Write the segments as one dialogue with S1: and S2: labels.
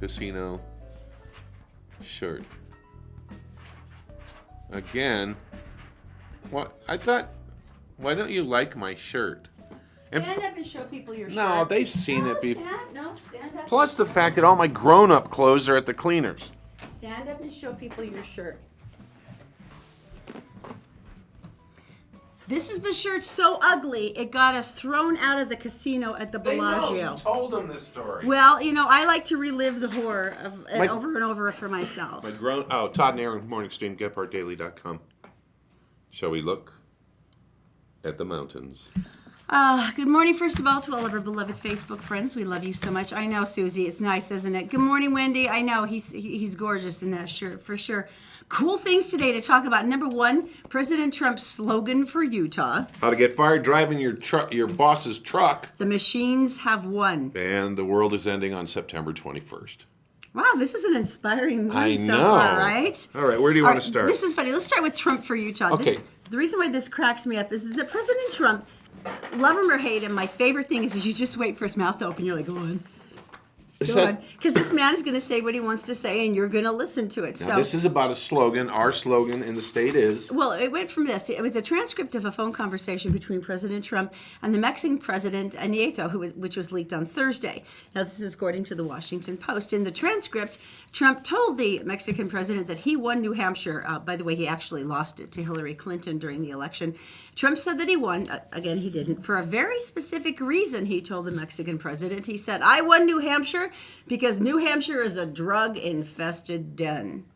S1: casino shirt. Again, what I thought, why don't you like my shirt?
S2: Stand up and show people your shirt.
S1: No, they've seen it before.
S2: Stand up.
S1: Plus the fact that all my grown-up clothes are at the cleaners.
S2: Stand up and show people your shirt. This is the shirt so ugly, it got us thrown out of the casino at the Bellagio.
S1: They know. You told them this story.
S2: Well, I like to relive the horror of over and over for myself.
S1: Todd and Erin, morning stream, GetPartDaily.com. Shall we look at the mountains?
S2: Good morning, first of all, to all of our beloved Facebook friends. We love you so much. I know, Susie. It's nice, isn't it? Good morning, Wendy. I know he's gorgeous in that shirt, for sure. Cool things today to talk about. Number one, President Trump's slogan for Utah.
S1: How to get fired driving your boss's truck.
S2: The machines have won.
S1: And the world is ending on September 21st.
S2: Wow, this is an inspiring
S1: I
S2: one
S1: know.
S2: so far, right?
S1: All right, where do you want to start?
S2: This is funny. Let's start with Trump for Utah.
S1: Okay.
S2: The reason why this cracks me up is that President Trump, love him or hate him, my favorite thing is you just wait for his mouth to open. You're like, go on. Because this man is going to say what he wants to say, and you're going to listen to it.
S1: Now, this is about a slogan. Our slogan in the state is...
S2: Well, it went from this. It was a transcript of a phone conversation between President Trump and the Mexican President Nieto, which was leaked on Thursday. Now, this is according to the Washington Post. In the transcript, Trump told the Mexican president that he won New Hampshire. By the way, he actually lost it to Hillary Clinton during the election. Trump said that he won. Again, he didn't. For a very specific reason, he told the Mexican president. He said, I won New Hampshire because New Hampshire is a drug-infested den.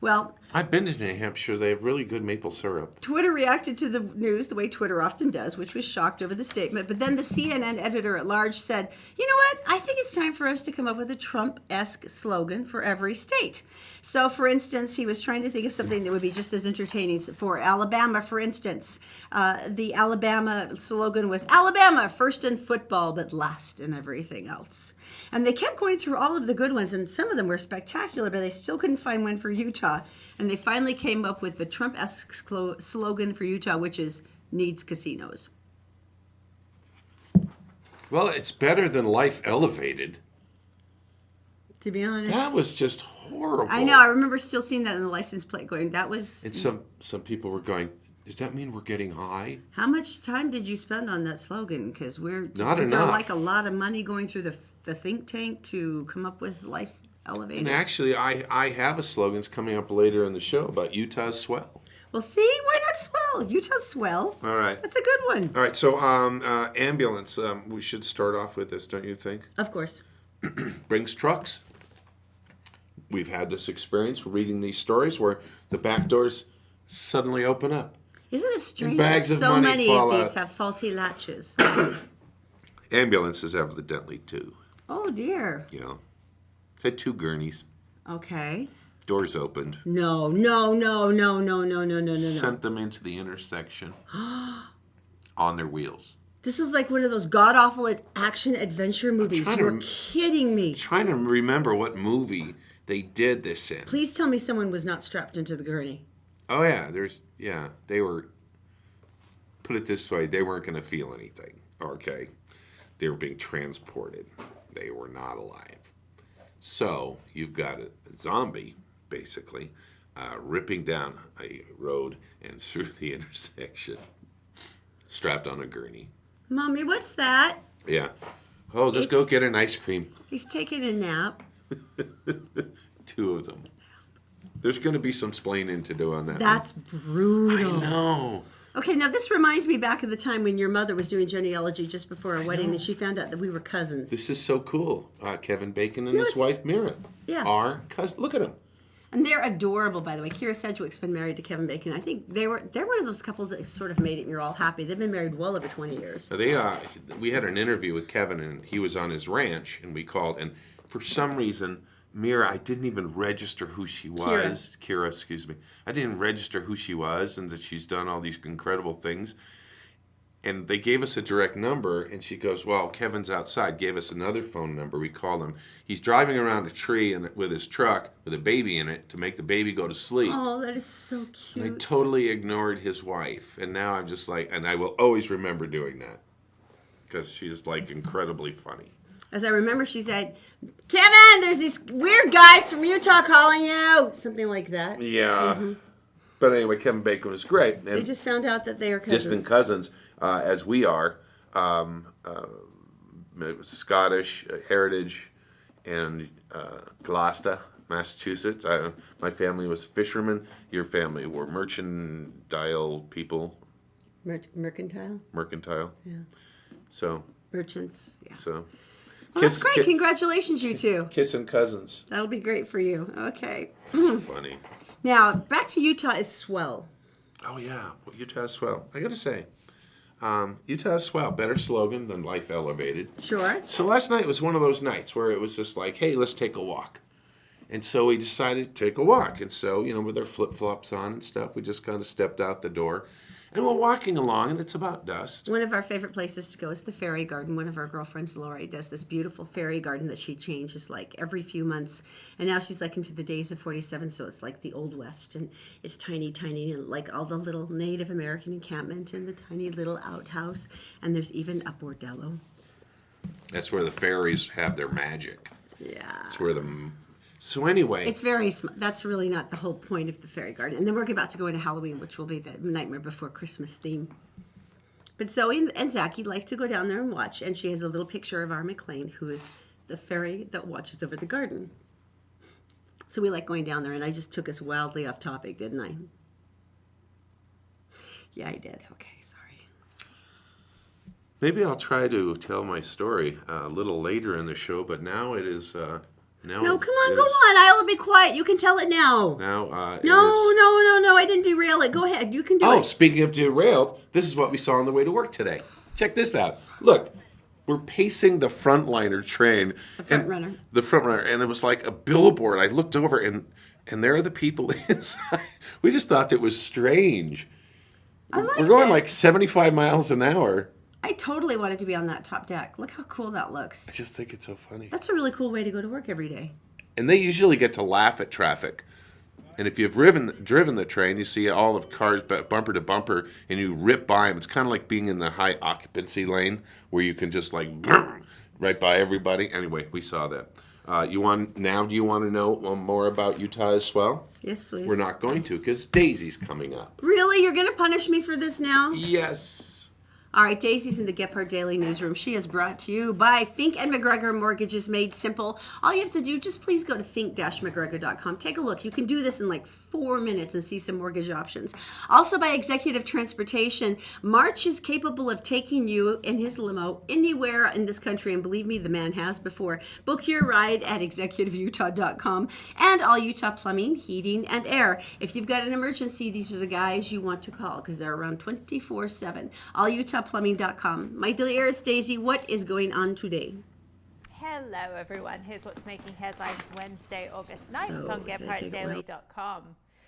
S2: Well,
S1: I've been to New Hampshire. They have really good maple syrup.
S2: Twitter reacted to the news the way Twitter often does, which was shocked over the statement. But then the CNN editor at large said, you know what? I think it's time for us to come up with a Trump-esque slogan for every state. So, for instance, he was trying to think of something that would be just as entertaining. For Alabama, for instance, the Alabama slogan was, Alabama, first in football, but last in everything else. And they kept going through all of the good ones, and some of them were spectacular, but they still couldn't find one for Utah. And they finally came up with the Trump-esque slogan for Utah, which is, needs casinos.
S1: Well, it's better than Life Elevated.
S2: To be honest.
S1: That was just horrible.
S2: I know. I remember still seeing that in the license plate going, that was...
S1: And some people were going, does that mean we're getting high?
S2: How much time did you spend on that slogan? Because was there like a lot of money going through the think tank to come up with Life Elevated?
S1: And actually, I have a slogan. It's coming up later in the show about Utah's swell.
S2: Well, see? Why not swell? Utah's swell.
S1: All right.
S2: That's a good one.
S1: All right, so ambulance. We should start off with this, don't you think?
S2: Of course.
S1: Brings trucks. We've had this experience. We're reading these stories where the back doors suddenly open up.
S2: Isn't it strange
S1: bags
S2: that
S1: of
S2: so
S1: money
S2: many
S1: fall
S2: of these
S1: out.
S2: have faulty latches?
S1: Ambulances evidently too.
S2: Oh, dear.
S1: Yeah. Had 2 gurneys.
S2: Okay.
S1: Doors opened.
S2: No.
S1: Sent them into the intersection on their wheels.
S2: This is like one of those god-awful action adventure movies. You're kidding me.
S1: Trying to remember what movie they did this in.
S2: Please tell me someone was not strapped into the gurney.
S1: Oh, yeah. They were, put it this way, they weren't going to feel anything. Okay. They were being transported. They were not alive. So you've got a zombie, basically, ripping down a road and through the intersection, strapped on a gurney.
S2: Mommy, what's that?
S1: Yeah. Oh, let's go get an ice cream.
S2: He's taking a nap.
S1: 2 of them. There's going to be some splaining to do on that.
S2: That's brutal.
S1: I know.
S2: Okay, now this reminds me back of the time when your mother was doing genealogy just before our wedding, and she found out that we were cousins.
S1: This is so cool. Kevin Bacon and his wife Mira are cousins. Look at them.
S2: And they're adorable, by the way. Kira Sedgwick's been married to Kevin Bacon. I think they're one of those couples that sort of made it and you're all happy. They've been married well over 20 years.
S1: So we had an interview with Kevin, and he was on his ranch, and we called, and for some reason, Mira, I didn't even register who she was. Kira, excuse me. I didn't register who she was and that she's done all these incredible things. And they gave us a direct number, and she goes, well, Kevin's outside. Gave us another phone number. We called him. He's driving around a tree with his truck with a baby in it to make the baby go to sleep.
S2: Oh, that is so cute.
S1: And I totally ignored his wife. And now I'm just like, and I will always remember doing that because she's like incredibly funny.
S2: As I remember, she said, Kevin, there's these weird guys from Utah calling you. Something like that.
S1: Yeah. But anyway, Kevin Bacon was great. And
S2: They just found out that they are cousins.
S1: distant cousins, as we are, Scottish heritage, and Gloucester, Massachusetts. My family was fishermen. Your family were mercantile people.
S2: Mercantile?
S1: Mercantile.
S2: Yeah.
S1: So.
S2: Merchants. Yeah.
S1: So.
S2: Well, that's great. Congratulations, you two.
S1: Kissing cousins.
S2: That'll be great for you. Okay.
S1: That's funny.
S2: Now, back to Utah is swell.
S1: Oh, yeah. Well, Utah is swell. I got to say, Utah is swell. Better slogan than Life Elevated.
S2: Sure.
S1: So last night was one of those nights where it was just like, hey, let's take a walk. And so we decided to take a walk. And so, with our flip-flops on and stuff, we just kind of stepped out the door. And we're walking along, and it's about dusk.
S2: One of our favorite places to go is the fairy garden. One of our girlfriends, Lori, does this beautiful fairy garden that she changes like every few months. And now she's like into the days of 47, so it's like the Old West. And it's tiny, tiny, and like all the little Native American encampment and the tiny little outhouse. And there's even a bordello.
S1: That's where the fairies have their magic.
S2: Yeah.
S1: That's where So anyway.
S2: It's very that's really not the whole point of the fairy garden. And then we're about to go into Halloween, which will be the Nightmare Before Christmas theme. But Zoe and Zachy like to go down there and watch, and she has a little picture of our McLean, who is the fairy that watches over the garden. So we like going down there, and I just took us wildly off topic, didn't I? Yeah, I did. Okay, sorry.
S1: Maybe I'll try to tell my story a little later in the show, but now it is...
S2: No, come on, go on. I'll be quiet. You can tell it now.
S1: Now,
S2: No. I didn't derail it. Go ahead. You can do it.
S1: Oh, speaking of derailed, this is what we saw on the way to work today. Check this out. Look, we're pacing the Frontliner train.
S2: The front runner.
S1: The front runner, and it was like a billboard. I looked over, and there are the people inside. We just thought it was strange. We're going like 75 miles an hour.
S2: I totally wanted to be on that top deck. Look how cool that looks.
S1: I just think it's so funny.
S2: That's a really cool way to go to work every day.
S1: And they usually get to laugh at traffic. And if you've driven the train, you see all the cars bumper to bumper, and you rip by them. It's kind of like being in the high occupancy lane, where you can just like right by everybody. Anyway, we saw that. Do you want to know more about Utah as well?
S2: Yes, please.
S1: We're not going to, because Daisy's coming up.
S2: Really? You're going to punish me for this now?
S1: Yes.
S2: All right, Daisy's in the Gephardt Daily Newsroom. She is brought to you by Fink and McGregor Mortgages Made Simple. All you have to do, just please go to fink-mcgregor.com. Take a look. You can do this in like 4 minutes and see some mortgage options. Also by Executive Transportation. March is capable of taking you in his limo anywhere in this country, and believe me, the man has before. Book your ride at executiveutah.com. And All Utah Plumbing, Heating, and Air. If you've got an emergency, these are the guys you want to call because they're around 24/7. allutahplumbing.com. My dearest Daisy, what is going on today?
S3: Hello, everyone. Here's what's making headlines Wednesday, August 9th on GephartDaily.com.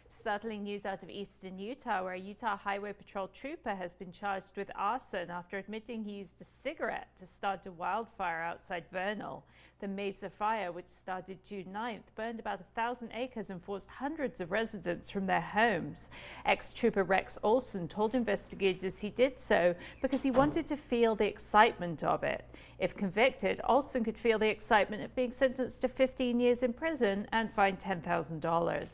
S3: Startling news out of eastern Utah, where a Utah Highway Patrol trooper has been charged with arson after admitting he used a cigarette to start a wildfire outside Vernal. The Mesa fire, which started June 9th, burned about 1,000 acres and forced hundreds of residents from their homes. Ex-trooper Rex Olson told investigators he did so because he wanted to feel the excitement of it. If convicted, Olson could feel the excitement of being sentenced to 15 years in prison and fined $10,000.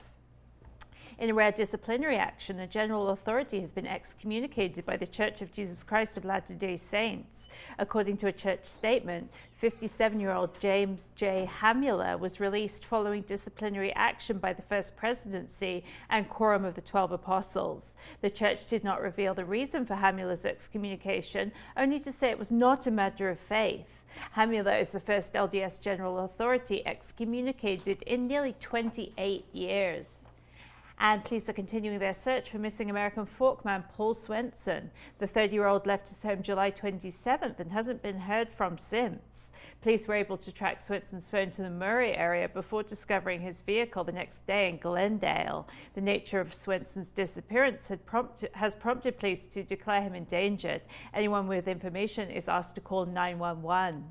S3: In a rare disciplinary action, a general authority has been excommunicated by the Church of Jesus Christ of Latter-day Saints. According to a church statement, 57-year-old James J. Hamula was released following disciplinary action by the First Presidency and Quorum of the 12 Apostles. The church did not reveal the reason for Hamula's excommunication, only to say it was not a matter of faith. Hamula is the first LDS General Authority excommunicated in nearly 28 years. And police are continuing their search for missing American folkman Paul Swenson. The 30-year-old left his home July 27th and hasn't been heard from since. Police were able to track Swenson's phone to the Murray area before discovering his vehicle the next day in Glendale. The nature of Swenson's disappearance has prompted police to declare him endangered. Anyone with information is asked to call 911.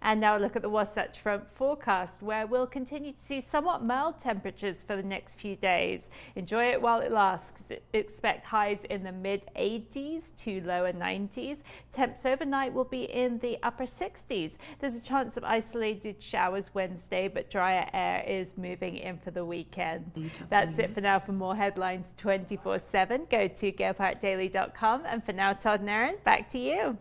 S3: And now look at the Wasatch Front forecast, where we'll continue to see somewhat mild temperatures for the next few days. Enjoy it while it lasts. Expect highs in the mid-80s to lower 90s. Temps overnight will be in the upper 60s. There's a chance of isolated showers Wednesday, but drier air is moving in for the weekend. That's it for now. For more headlines 24/7, go to GeoParkDaily.com. And for now, Todd and Erin, back to you.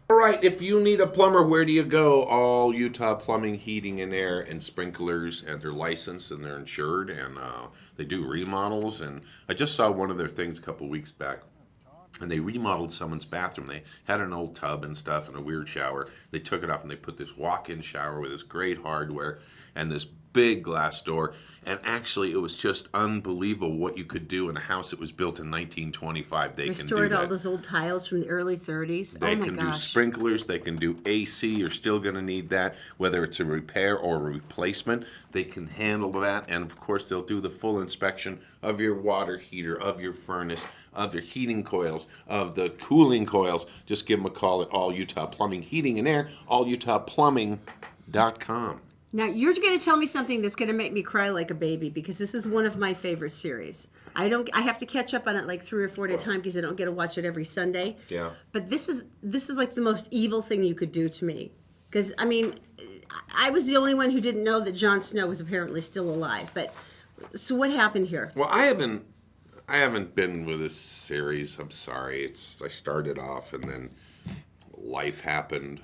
S1: All right, if you need a plumber, where do you go? All Utah Plumbing, Heating and Air and Sprinklers, and they're licensed and they're insured, and they do remodels. And I just saw one of their things a couple of weeks back, and they remodeled someone's bathroom. They had an old tub and stuff and a weird shower. They took it off and they put this walk-in shower with this great hardware and this big glass door. And actually, it was just unbelievable what you could do in a house that was built in 1925. They
S2: restored
S1: can do
S2: all those old tiles from the early 30s.
S1: They can do sprinklers. They can do AC. You're still going to need that, whether it's a repair or a replacement. They can handle that. And, of course, they'll do the full inspection of your water heater, of your furnace, of your heating coils, of the cooling coils. Just give them a call at All Utah Plumbing, Heating and Air, allutahplumbing.com.
S2: Now, you're going to tell me something that's going to make me cry like a baby, because this is one of my favorite series. I have to catch up on it like 3 or 4 at a time because I don't get to watch it every Sunday.
S1: Yeah.
S2: But this is like the most evil thing you could do to me. Because, I mean, I was the only one who didn't know that Jon Snow was apparently still alive. But, so what happened here?
S1: Well, I haven't been with this series. I'm sorry. I started off and then life happened.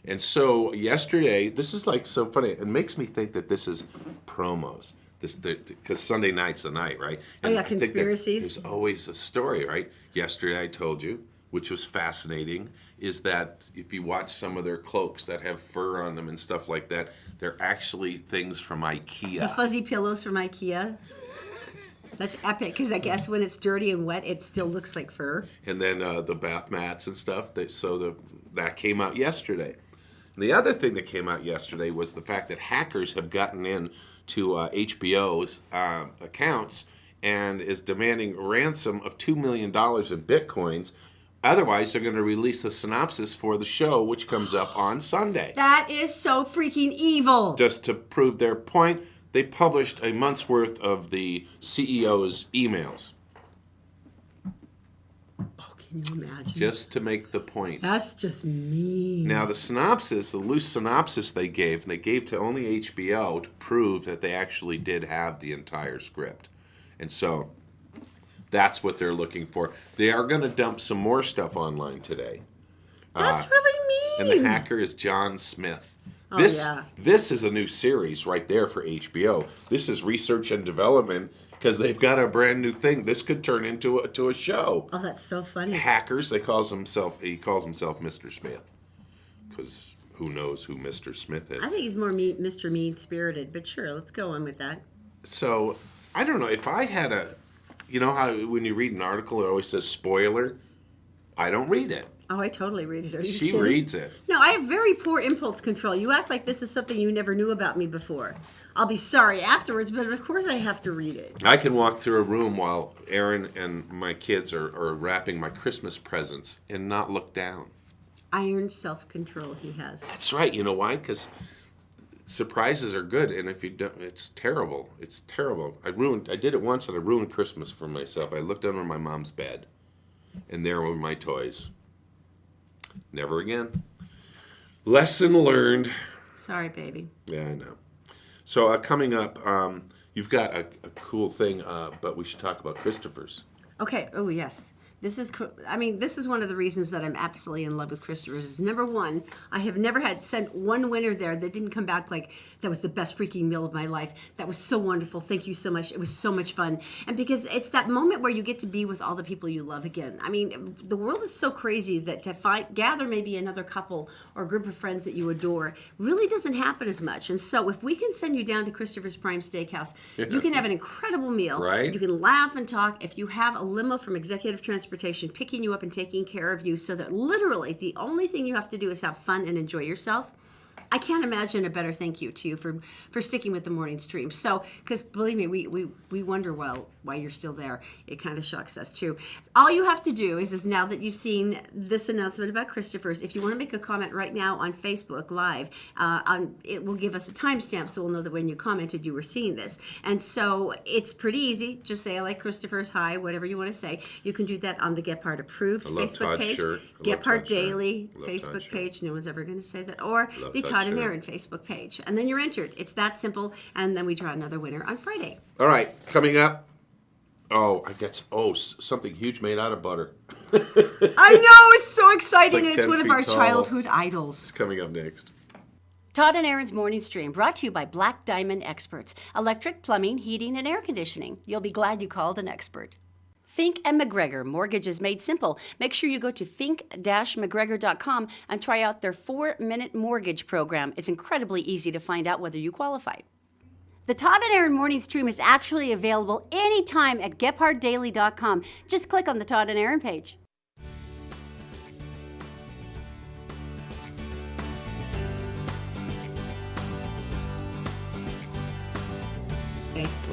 S1: And so yesterday, this is like so funny. It makes me think that this is promos. Because Sunday night's the night, right? And
S2: oh, yeah, conspiracies.
S1: There's always a story, right? Yesterday I told you, which was fascinating, is that if you watch some of their cloaks that have fur on them and stuff like that, they're actually things from IKEA.
S2: The fuzzy pillows from IKEA. That's epic, because I guess when it's dirty and wet, it still looks like fur.
S1: And then the bath mats and stuff. That came out yesterday. And the other thing that came out yesterday was the fact that hackers have gotten in to HBO's accounts and is demanding a ransom of $2 million in Bitcoins. Otherwise, they're going to release the synopsis for the show, which comes up on Sunday.
S2: That is so freaking evil.
S1: Just to prove their point, they published a month's worth of the CEO's emails.
S2: Can you imagine?
S1: Just to make the point.
S2: That's just mean.
S1: Now, the loose synopsis they gave to only HBO to prove that they actually did have the entire script. And so, that's what they're looking for. They are going to dump some more stuff online today.
S2: That's really mean.
S1: And the hacker is John Smith.
S2: Oh,
S1: This is a new series right there for HBO. This is research and development, because they've got a brand new thing. This could turn into a show.
S2: Oh, that's so funny.
S1: Hackers. He calls himself Mr. Smith, because who knows who Mr. Smith is?
S2: I think he's more Mr. Mean-spirited, but sure, let's go on with that.
S1: So I don't know if I had you know how when you read an article it always says spoiler. I don't read it.
S2: Oh, I totally read it. Are you
S1: She
S2: kidding?
S1: reads it.
S2: No, I have very poor impulse control. You act like this is something you never knew about me before. I'll be sorry afterwards, but of course I have to read it.
S1: I can walk through a room while Erin and my kids are wrapping my Christmas presents and not look down.
S2: Iron self-control he has.
S1: That's right. You know why? Because surprises are good, and if you don't, it's terrible. It's terrible. I did it once, and I ruined Christmas for myself. I looked under my mom's bed, and there were my toys. Never again. Lesson learned.
S2: Sorry, baby.
S1: Yeah, I know. So coming up, you've got a cool thing, but we should talk about Christopher's.
S2: Okay. Oh, yes. This is one of the reasons that I'm absolutely in love with Christopher's. Is number one, I have never sent one winner there that didn't come back like, that was the best freaking meal of my life. That was so wonderful. Thank you so much. It was so much fun. And because it's that moment where you get to be with all the people you love again. I mean, the world is so crazy that to gather maybe another couple or group of friends that you adore really doesn't happen as much. And so if we can send you down to Christopher's Prime Steakhouse, you can have an incredible meal.
S1: Right.
S2: You can laugh and talk. If you have a limo from Executive Transportation picking you up and taking care of you, so that literally the only thing you have to do is have fun and enjoy yourself, I can't imagine a better thank you to you for sticking with the morning stream. So, because believe me, we wonder why you're still there. It kind of shocks us too. All you have to do is now that you've seen this announcement about Christopher's, if you want to make a comment right now on Facebook Live, it will give us a timestamp so we'll know that when you commented you were seeing this. And so it's pretty easy. Just say I like Christopher's, hi, whatever you want to say. You can do that on the Gephardt Approved Facebook
S1: Todd's
S2: page,
S1: shirt.
S2: Gephardt Daily
S1: Todd's
S2: Facebook
S1: shirt.
S2: page. No one's ever going to say that. Or the
S1: Todd's
S2: Todd and
S1: shirt.
S2: Erin Facebook page. And then you're entered. It's that simple. And then we draw another winner on Friday.
S1: All right, coming up. Something huge made out of butter.
S2: I know, it's so exciting.
S1: It's like
S2: It's
S1: 10
S2: one of
S1: feet
S2: our
S1: tall.
S2: childhood idols.
S1: It's coming up next.
S2: Todd and Erin's Morning Stream, brought to you by Black Diamond Experts. Electric, plumbing, heating, and air conditioning. You'll be glad you called an expert. Fink and McGregor, mortgages made simple. Make sure you go to fink-mcgregor.com and try out their 4-minute mortgage program. It's incredibly easy to find out whether you qualify. The Todd and Erin Morning Stream is actually available anytime at gephardtdaily.com. Just click on the Todd and Erin page.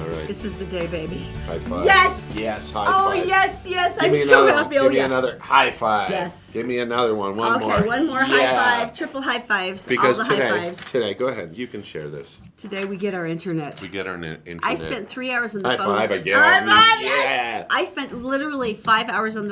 S1: All right.
S2: This is the day, baby.
S1: High five.
S2: Yes!
S1: Yes, high
S2: Oh,
S1: five.
S2: yes, yes.
S1: Give
S2: I'm
S1: me
S2: so
S1: another
S2: happy.
S1: one.
S2: Oh,
S1: Give me
S2: yeah.
S1: another high five.
S2: Yes.
S1: Give me another one. One more.
S2: Okay, one more high
S1: Yeah.
S2: five. Triple high fives.
S1: Because
S2: all the
S1: today,
S2: high fives.
S1: today, go ahead. You can share this.
S2: Today we get our internet.
S1: We get our internet.
S2: I spent 3 hours on the
S1: High
S2: phone.
S1: five again.
S2: High five,
S1: Yeah.
S2: yes! I spent literally 3 hours on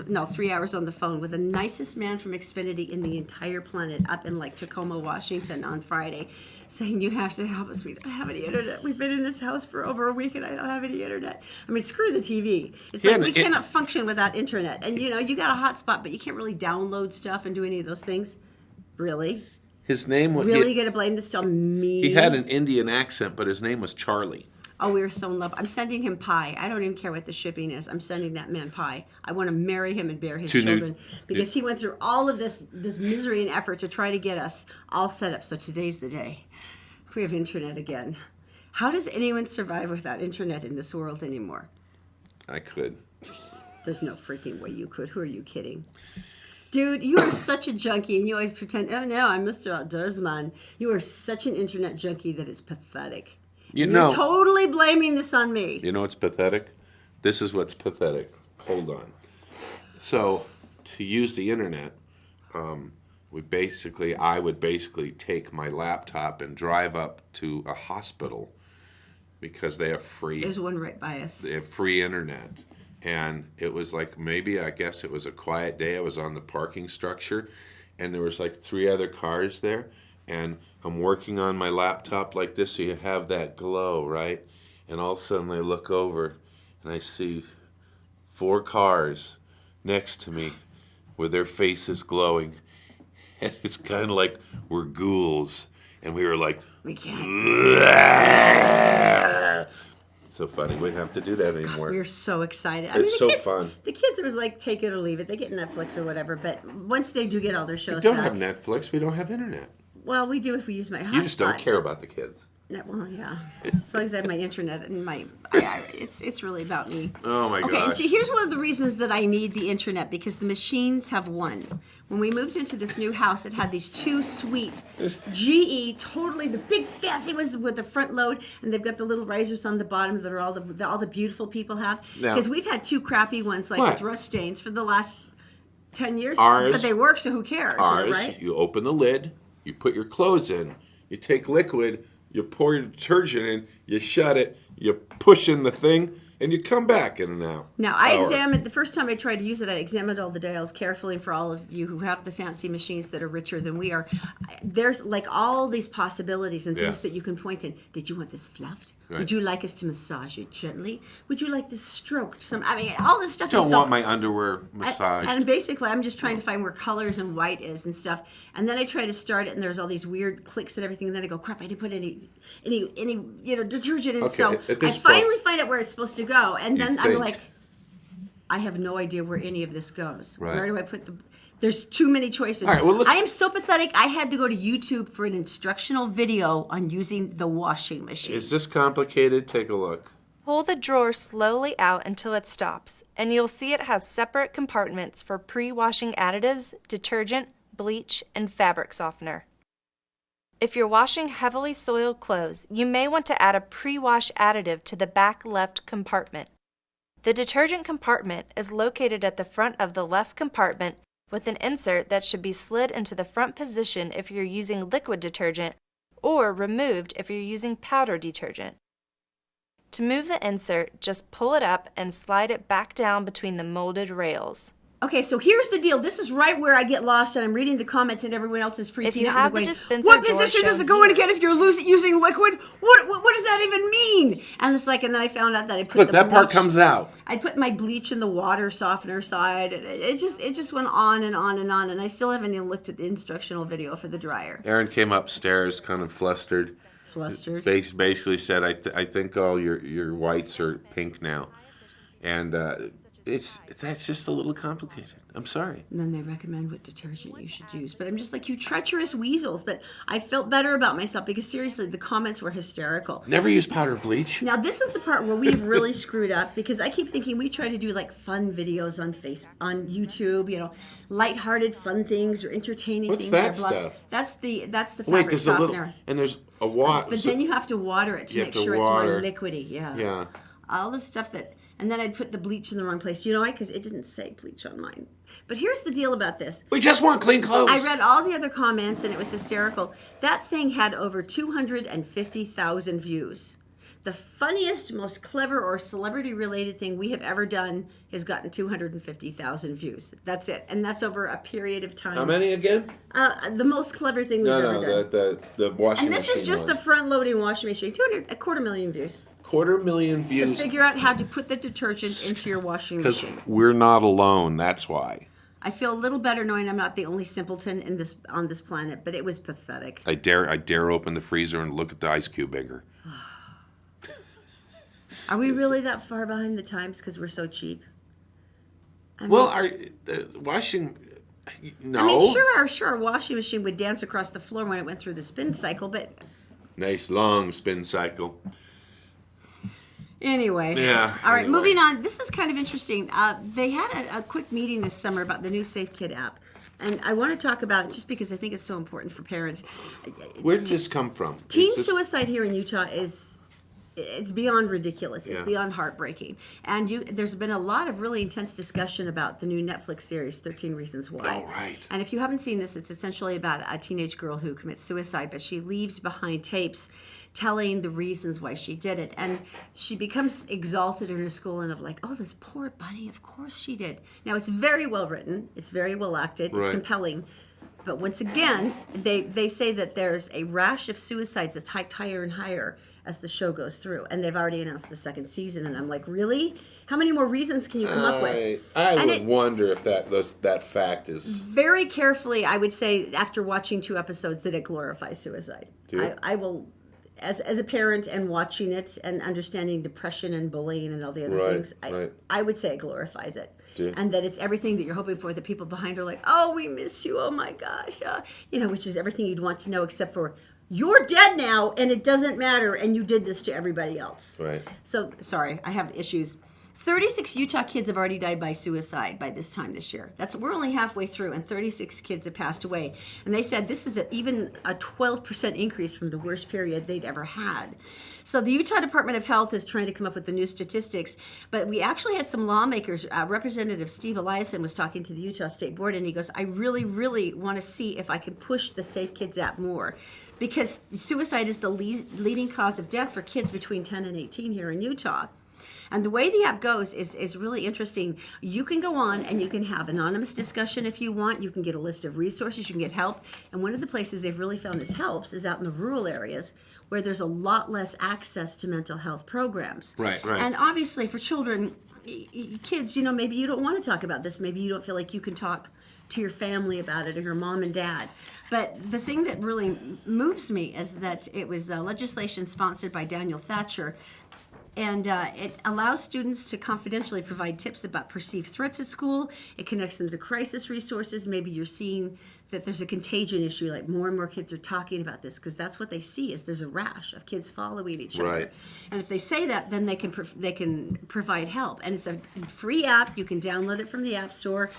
S2: the phone with the nicest man from Xfinity in the entire planet up in like Tacoma, Washington on Friday, saying you have to help us. We don't have any internet. We've been in this house for over a week and I don't have any internet. I mean, screw the TV. It's
S1: Yeah,
S2: like we
S1: and
S2: cannot function without internet. And you got a hotspot, but you can't really download stuff and do any of those things. Really?
S1: His name was.
S2: Really going to blame this on me?
S1: He had an Indian accent, but his name was Charlie.
S2: Oh, we were so in love. I'm sending him pie. I don't even care what the shipping is. I'm sending that man pie. I want to marry him and bear his children because he went through all of this misery and effort to try to get us all set up. So today's the day. We have internet again. How does anyone survive without internet in this world anymore?
S1: I could.
S2: There's no freaking way you could. Who are you kidding? Dude, you are such a junkie, and you always pretend, oh no, I'm Mr. Outdoorsman. You are such an internet junkie that it's pathetic.
S1: You're
S2: totally blaming this on me.
S1: You know what's pathetic? This is what's pathetic. Hold on. So, to use the internet, I would basically take my laptop and drive up to a hospital because they have free.
S2: There's one right by us.
S1: They have free internet. And it was like I guess it was a quiet day. I was on the parking structure and there was like 3 other cars there. And I'm working on my laptop like this so you have that glow, right? And all of a sudden I look over and I see 4 cars next to me with their faces glowing. And it's kind of like we're ghouls. And we were like,
S2: We can't.
S1: so funny. We don't have to do that anymore.
S2: We're so excited.
S1: It's so fun.
S2: The kids was like, take it or leave it. They get Netflix or whatever. But once they do get all their shows
S1: We don't
S2: back.
S1: have Netflix. We don't have internet.
S2: Well, we do if we use my hotspot.
S1: You just don't care about the kids.
S2: Well, yeah. As long as I have my internet and it's really about me.
S1: Oh my
S2: Okay, and
S1: gosh.
S2: see, here's one of the reasons that I need the internet because the machines have won. When we moved into this new house, it had these 2 sweet GE, totally the big fancy ones with the front load, and they've got the little risers on the bottom that are all the beautiful people have.
S1: Now-
S2: Because we've had 2 crappy ones like
S1: What?
S2: with rust stains for the last 10 years,
S1: Ours-
S2: but they work, so who cares,
S1: Ours,
S2: right?
S1: you open the lid, you put your clothes in, you take liquid, you pour your detergent in, you shut it, you push in the thing, and you come back in an hour.
S2: Now, I examined, the first time I tried to use it, I examined all the dials carefully. And for all of you who have the fancy machines that are richer than we are, there's like all these possibilities and things that you can point in. Did you want this fluffed?
S1: Right.
S2: Would you like us to massage it gently? Would you like this stroked? All this stuff.
S1: Don't want my underwear massaged.
S2: And basically, I'm just trying to find where colors and white is and stuff. And then I try to start it, and there's all these weird clicks and everything. And then I go, crap! I didn't put any detergent in.
S1: Okay,
S2: So
S1: at
S2: I
S1: this
S2: finally
S1: point-
S2: find out where it's supposed to go, and
S1: You
S2: then I'm
S1: think.
S2: like, I have no idea where any of this goes.
S1: Right.
S2: Where do I put the? There's too many choices.
S1: All right, well, let's-
S2: I am so pathetic. I had to go to YouTube for an instructional video on using the washing machine.
S1: Is this complicated? Take a look.
S4: Pull the drawer slowly out until it stops, and you'll see it has separate compartments for pre-washing additives, detergent, bleach, and fabric softener. If you're washing heavily soiled clothes, you may want to add a pre-wash additive to the back left compartment. The detergent compartment is located at the front of the left compartment with an insert that should be slid into the front position if you're using liquid detergent or removed if you're using powder detergent. To move the insert, just pull it up and slide it back down between the molded rails.
S2: Okay, so here's the deal. This is right where I get lost, and I'm reading the comments, and everyone else is freaking
S4: If you
S2: out.
S4: have
S2: and
S4: the
S2: going,
S4: dispenser
S2: what
S4: door
S2: position does
S4: shown
S2: it go in
S4: here.
S2: again if you're using liquid? What does that even mean? And it's like, and then I found out that I put
S1: Look,
S2: the
S1: that part
S2: bleach-
S1: comes out.
S2: I put my bleach in the water softener side, and it just went on and on and on, and I still haven't even looked at the instructional video for the dryer.
S1: Erin came upstairs, kind of flustered.
S2: Flustered.
S1: Basically said, I think all your whites are pink now. And that's just a little complicated. I'm sorry.
S2: And then they recommend what detergent you should use. But I'm just like, you treacherous weasels. But I felt better about myself because seriously, the comments were hysterical.
S1: Never use powder bleach.
S2: Now, this is the part where we've really screwed up because I keep thinking we try to do like fun videos on YouTube, lighthearted fun things or entertaining
S1: What's
S2: things.
S1: that stuff?
S2: That's the fabric
S1: Wait, there's a
S2: softener.
S1: little, and there's a water.
S2: But then you have to water it to
S1: You
S2: make
S1: have to
S2: sure it's more
S1: water.
S2: liquidy. Yeah.
S1: Yeah.
S2: All the stuff that, and then I'd put the bleach in the wrong place. You know why? Because it didn't say bleach on mine. But here's the deal about this.
S1: We just want clean clothes.
S2: I read all the other comments and it was hysterical. That thing had over 250,000 views. The funniest, most clever or celebrity-related thing we have ever done has gotten 250,000 views. That's it. And that's over a period of time.
S1: How many again?
S2: The most clever thing we've ever done.
S1: The washing
S2: And this
S1: machine
S2: is just the
S1: one.
S2: front-loading washing machine. 250,000 views.
S1: 250,000
S2: To
S1: views.
S2: figure out how to put the detergent into your washing
S1: Because
S2: machine.
S1: we're not alone. That's why.
S2: I feel a little better knowing I'm not the only simpleton on this planet, but it was pathetic.
S1: I dare open the freezer and look at the ice cube maker.
S2: Are we really that far behind the times because we're so cheap?
S1: Well, the washing. No.
S2: I mean, sure, our washing machine would dance across the floor when it went through the spin cycle, but
S1: Nice long spin cycle.
S2: anyway.
S1: Yeah,
S2: All right,
S1: anyway.
S2: moving on. This is kind of interesting. They had a quick meeting this summer about the new Safe Kid app. And I want to talk about it just because I think it's so important for parents.
S1: Where did this come from?
S2: Teen
S1: Is this-
S2: suicide here in Utah it's beyond ridiculous. It's
S1: Yeah.
S2: beyond heartbreaking. And there's been a lot of really intense discussion about the new Netflix series, 13 Reasons Why.
S1: Oh, right.
S2: And if you haven't seen this, it's essentially about a teenage girl who commits suicide, but she leaves behind tapes telling the reasons why she did it. And she becomes exalted in her school and of like, oh, this poor bunny, of course she did. Now, it's very well written. It's very well acted. It's
S1: Right.
S2: compelling. But once again, they say that there's a rash of suicides that's hiked higher and higher as the show goes through. And they've already announced the second season. And I'm like, really? How many more reasons can you come up with?
S1: I
S2: And
S1: would wonder if that fact is.
S2: Very carefully, I would say, after watching 2 episodes, that it glorifies suicide.
S1: Do it?
S2: I will, as a parent and watching it and understanding depression and bullying and all the other
S1: Right,
S2: things,
S1: right.
S2: I would say it glorifies it.
S1: Do.
S2: And that it's everything that you're hoping for. The people behind her are like, oh, we miss you. Oh, my gosh. Which is everything you'd want to know except for you're dead now and it doesn't matter and you did this to everybody else.
S1: Right.
S2: So, sorry, I have issues. 36 Utah kids have already died by suicide by this time this year. We're only halfway through, and 36 kids have passed away. And they said this is even a 12% increase from the worst period they'd ever had. So the Utah Department of Health is trying to come up with the new statistics, but we actually had some lawmakers. Representative Steve Eliason was talking to the Utah State Board, and he goes, I really, really want to see if I can push the Safe Kids app more, because suicide is the leading cause of death for kids between 10 and 18 here in Utah. And the way the app goes is really interesting. You can go on and you can have anonymous discussion if you want. You can get a list of resources. You can get help. And one of the places they've really found this helps is out in the rural areas where there's a lot less access to mental health programs.
S1: Right.
S2: And obviously for children, kids, maybe you don't want to talk about this. Maybe you don't feel like you can talk to your family about it or your mom and dad. But the thing that really moves me is that it was legislation sponsored by Daniel Thatcher. And it allows students to confidentially provide tips about perceived threats at school. It connects them to crisis resources. Maybe you're seeing that there's a contagion issue, like more and more kids are talking about this, because that's what they see is there's a rash of kids following each other.
S1: Right.
S2: And if they say that, then they can provide help. And it's a free app. You can download it from the App Store.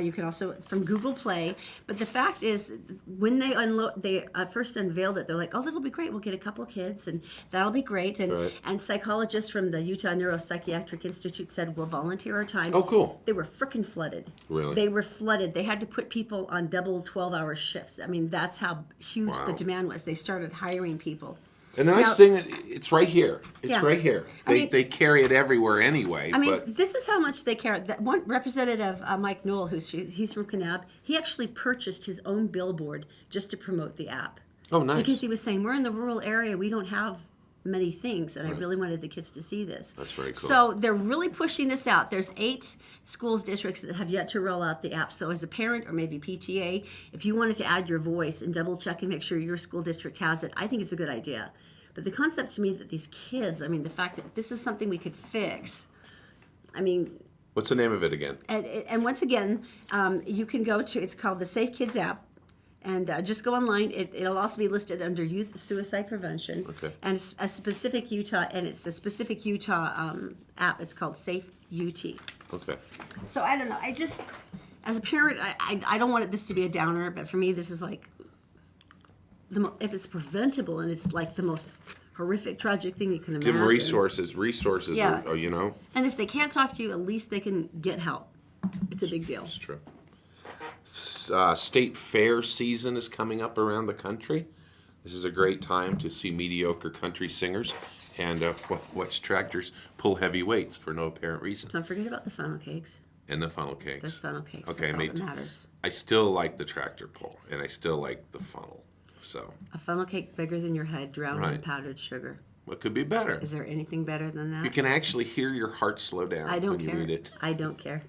S2: You can also from Google Play. But the fact is, when they first unveiled it, they're like, "Oh, that'll be great. We'll get a couple of kids, and that'll be great." And psychologists from the Utah Neuropsychiatric Institute said, "We'll volunteer our time."
S1: Oh, cool.
S2: They were freaking flooded.
S1: Really?
S2: They were flooded. They had to put people on double 12-hour shifts. I mean, that's how huge the demand was. They started hiring people.
S1: And the nice thing, it's right here. It's
S2: Yeah.
S1: right here. They carry it everywhere anyway.
S2: I mean,
S1: but
S2: this is how much they care. That one representative, Mike Knoll, he's from Kanab, he actually purchased his own billboard just to promote the app.
S1: Oh, nice.
S2: Because he was saying, we're in the rural area, we don't have many things, and I really wanted the kids to see this.
S1: That's very cool.
S2: So they're really pushing this out. There's 8 schools districts that have yet to roll out the app. So as a parent or maybe PTA, if you wanted to add your voice and double check and make sure your school district has it, I think it's a good idea. But the concept to me that these kids, I mean, the fact that this is something we could fix, I mean...
S1: What's the name of it again?
S2: And once again, you can go to, it's called the Safe Kids app, and just go online. It'll also be listed under youth suicide prevention.
S1: Okay.
S2: And it's a specific Utah app. It's called Safe UT.
S1: Okay.
S2: So I don't know. I just, as a parent, I don't want this to be a downer, but for me, this is like, if it's preventable and it's like the most horrific, tragic thing you can imagine.
S1: Give them resources.
S2: Yeah.
S1: Are, you know.
S2: And if they can't talk to you, at least they can get help. It's a big deal.
S1: It's true. State fair season is coming up around the country. This is a great time to see mediocre country singers and watch tractors pull heavy weights for no apparent reason.
S2: Don't forget about the funnel cakes.
S1: And the funnel cakes.
S2: There's funnel cakes.
S1: Okay,
S2: That's all that matters.
S1: I still like the tractor pull, and I still like the funnel. So
S2: a funnel cake bigger than your head, drowned in powdered sugar.
S1: What could be better?
S2: Is there anything better than that?
S1: You can actually hear your heart slow down when you read it.
S2: I don't care.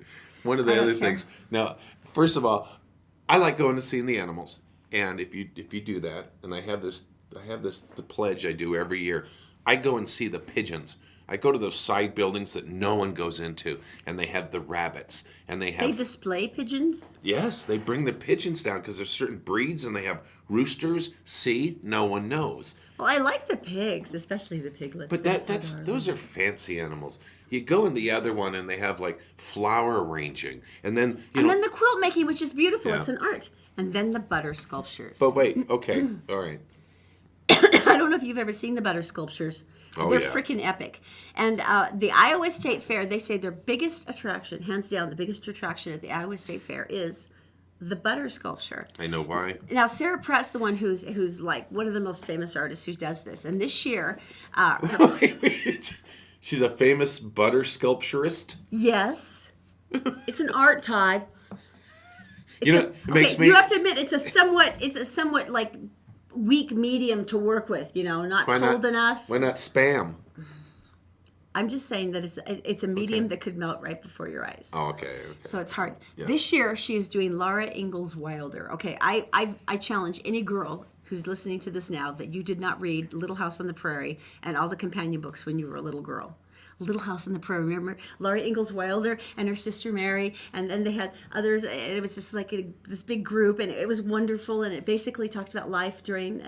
S1: One of the other things. Now, first of all, I like going to see the animals, and if you do that, and I have this the pledge I do every year. I go and see the pigeons. I go to those side buildings that no one goes into, and they have the rabbits, and they
S2: display pigeons?
S1: Yes, they bring the pigeons down because there's certain breeds, and they have roosters. See, no one knows.
S2: Well, I like the pigs, especially the piglets.
S1: But those are fancy animals. You go in the other one, and they have like flower arranging, and then
S2: then the quilt making, which is beautiful.
S1: Yeah.
S2: It's an art, and then the butter sculptures.
S1: But wait, okay, all right.
S2: I don't know if you've ever seen the butter sculptures.
S1: Oh,
S2: They're
S1: yeah.
S2: freaking epic. And the Iowa State Fair, they say their biggest attraction, hands down, the biggest attraction at the Iowa State Fair is the butter sculpture.
S1: I know why.
S2: Now, Sarah Pratt's the one who's like one of the most famous artists who does this. And this year...
S1: She's a famous butter sculpturist?
S2: Yes. It's an art, Todd.
S1: It makes me...
S2: You have to admit, it's a somewhat like weak medium to work with, not cold enough.
S1: Why not Spam?
S2: I'm just saying that it's a medium that could melt right before your eyes.
S1: Oh, okay.
S2: So it's hard.
S1: Yeah.
S2: This year, she is doing Laura Ingalls Wilder. Okay, I challenge any girl who's listening to this now that you did not read Little House on the Prairie and all the companion books when you were a little girl. Little House on the Prairie. Remember Laura Ingalls Wilder and her sister Mary, and then they had others. And it was just like this big group, and it was wonderful. And it basically talked about life during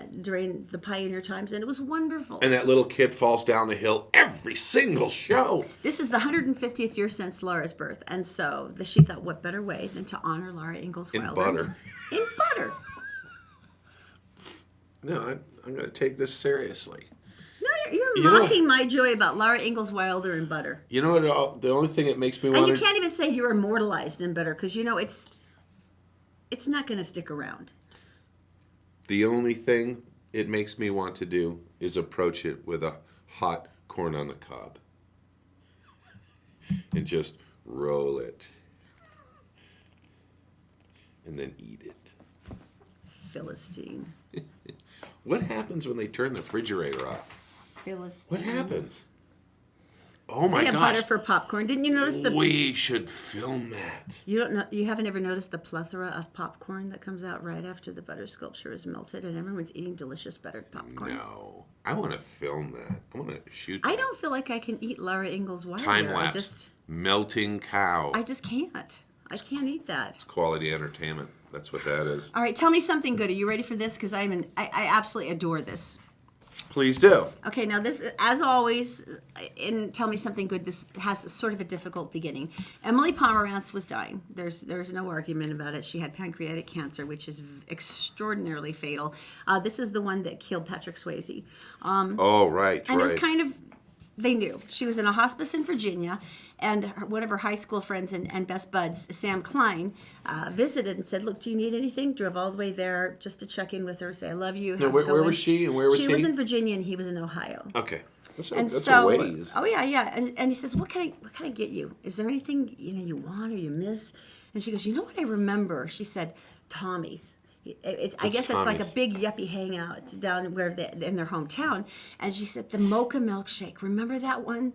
S2: the pioneer times, and it was wonderful.
S1: And that little kid falls down the hill every single show.
S2: This is the 150th year since Laura's birth, and so she thought, what better way than to honor Laura Ingalls Wilder?
S1: In butter.
S2: In butter.
S1: No, I'm going to take this seriously.
S2: No, you're mocking my joy about Laura Ingalls Wilder and butter.
S1: You know what? The only thing that makes me want
S2: And you can't even say you're immortalized in butter because it's not going to stick around.
S1: The only thing it makes me want to do is approach it with a hot corn on the cob. And just roll it. And then eat it.
S2: Philistine.
S1: What happens when they turn the refrigerator off?
S2: Philistine.
S1: What happens? Oh my
S2: They have
S1: gosh.
S2: butter for popcorn. Didn't you notice
S1: We should film that.
S2: You don't know. You haven't ever noticed the plethora of popcorn that comes out right after the butter sculpture is melted, and everyone's eating delicious buttered popcorn.
S1: No. I want to film that. I want to shoot
S2: I
S1: that.
S2: don't feel like I can eat Laura Ingalls Wilder.
S1: Time lapse. Melting cow.
S2: I just can't. I can't eat that.
S1: Quality entertainment. That's what that is.
S2: All right, tell me something good. Are you ready for this? Because I absolutely adore this.
S1: Please do.
S2: Okay, now this, as always, in Tell Me Something Good, this has sort of a difficult beginning. Emily Pomerantz was dying. There's no argument about it. She had pancreatic cancer, which is extraordinarily fatal. This is the one that killed Patrick Swayze.
S1: Oh, right,
S2: And
S1: right.
S2: it was kind of, they knew. She was in a hospice in Virginia, and one of her high school friends and best buds, Sam Klein, visited and said, look, do you need anything? Drove all the way there just to check in with her, say, I love you.
S1: Now,
S2: How's it
S1: where
S2: going?
S1: was she and where was he?
S2: She was in Virginia and he was in Ohio.
S1: Okay. That's
S2: And
S1: a
S2: so,
S1: ways.
S2: oh yeah. And he says, what can I get you? Is there anything you want or you miss? And she goes, you know what I remember? She said, Tommy's. I guess it's like a
S1: Tommy's?
S2: big yuppie hangout down where in their hometown. And she said, the mocha milkshake. Remember that one?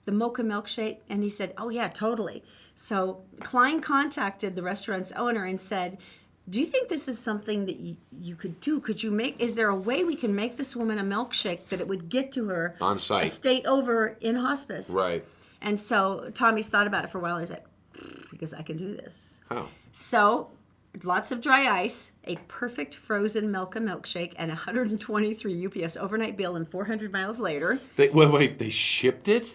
S2: The mocha milkshake? And he said, oh yeah, totally. So Klein contacted the restaurant's owner and said, do you think this is something that you could do? Is there a way we can make this woman a milkshake that it would get to her
S1: On site.
S2: a state over in hospice?
S1: Right.
S2: And so Tommy's thought about it for a while. He's like, because I can do this.
S1: Oh.
S2: So lots of dry ice, a perfect frozen mocha milkshake, and 123 UPS overnight bill, and 400 miles later,
S1: Wait, they shipped it?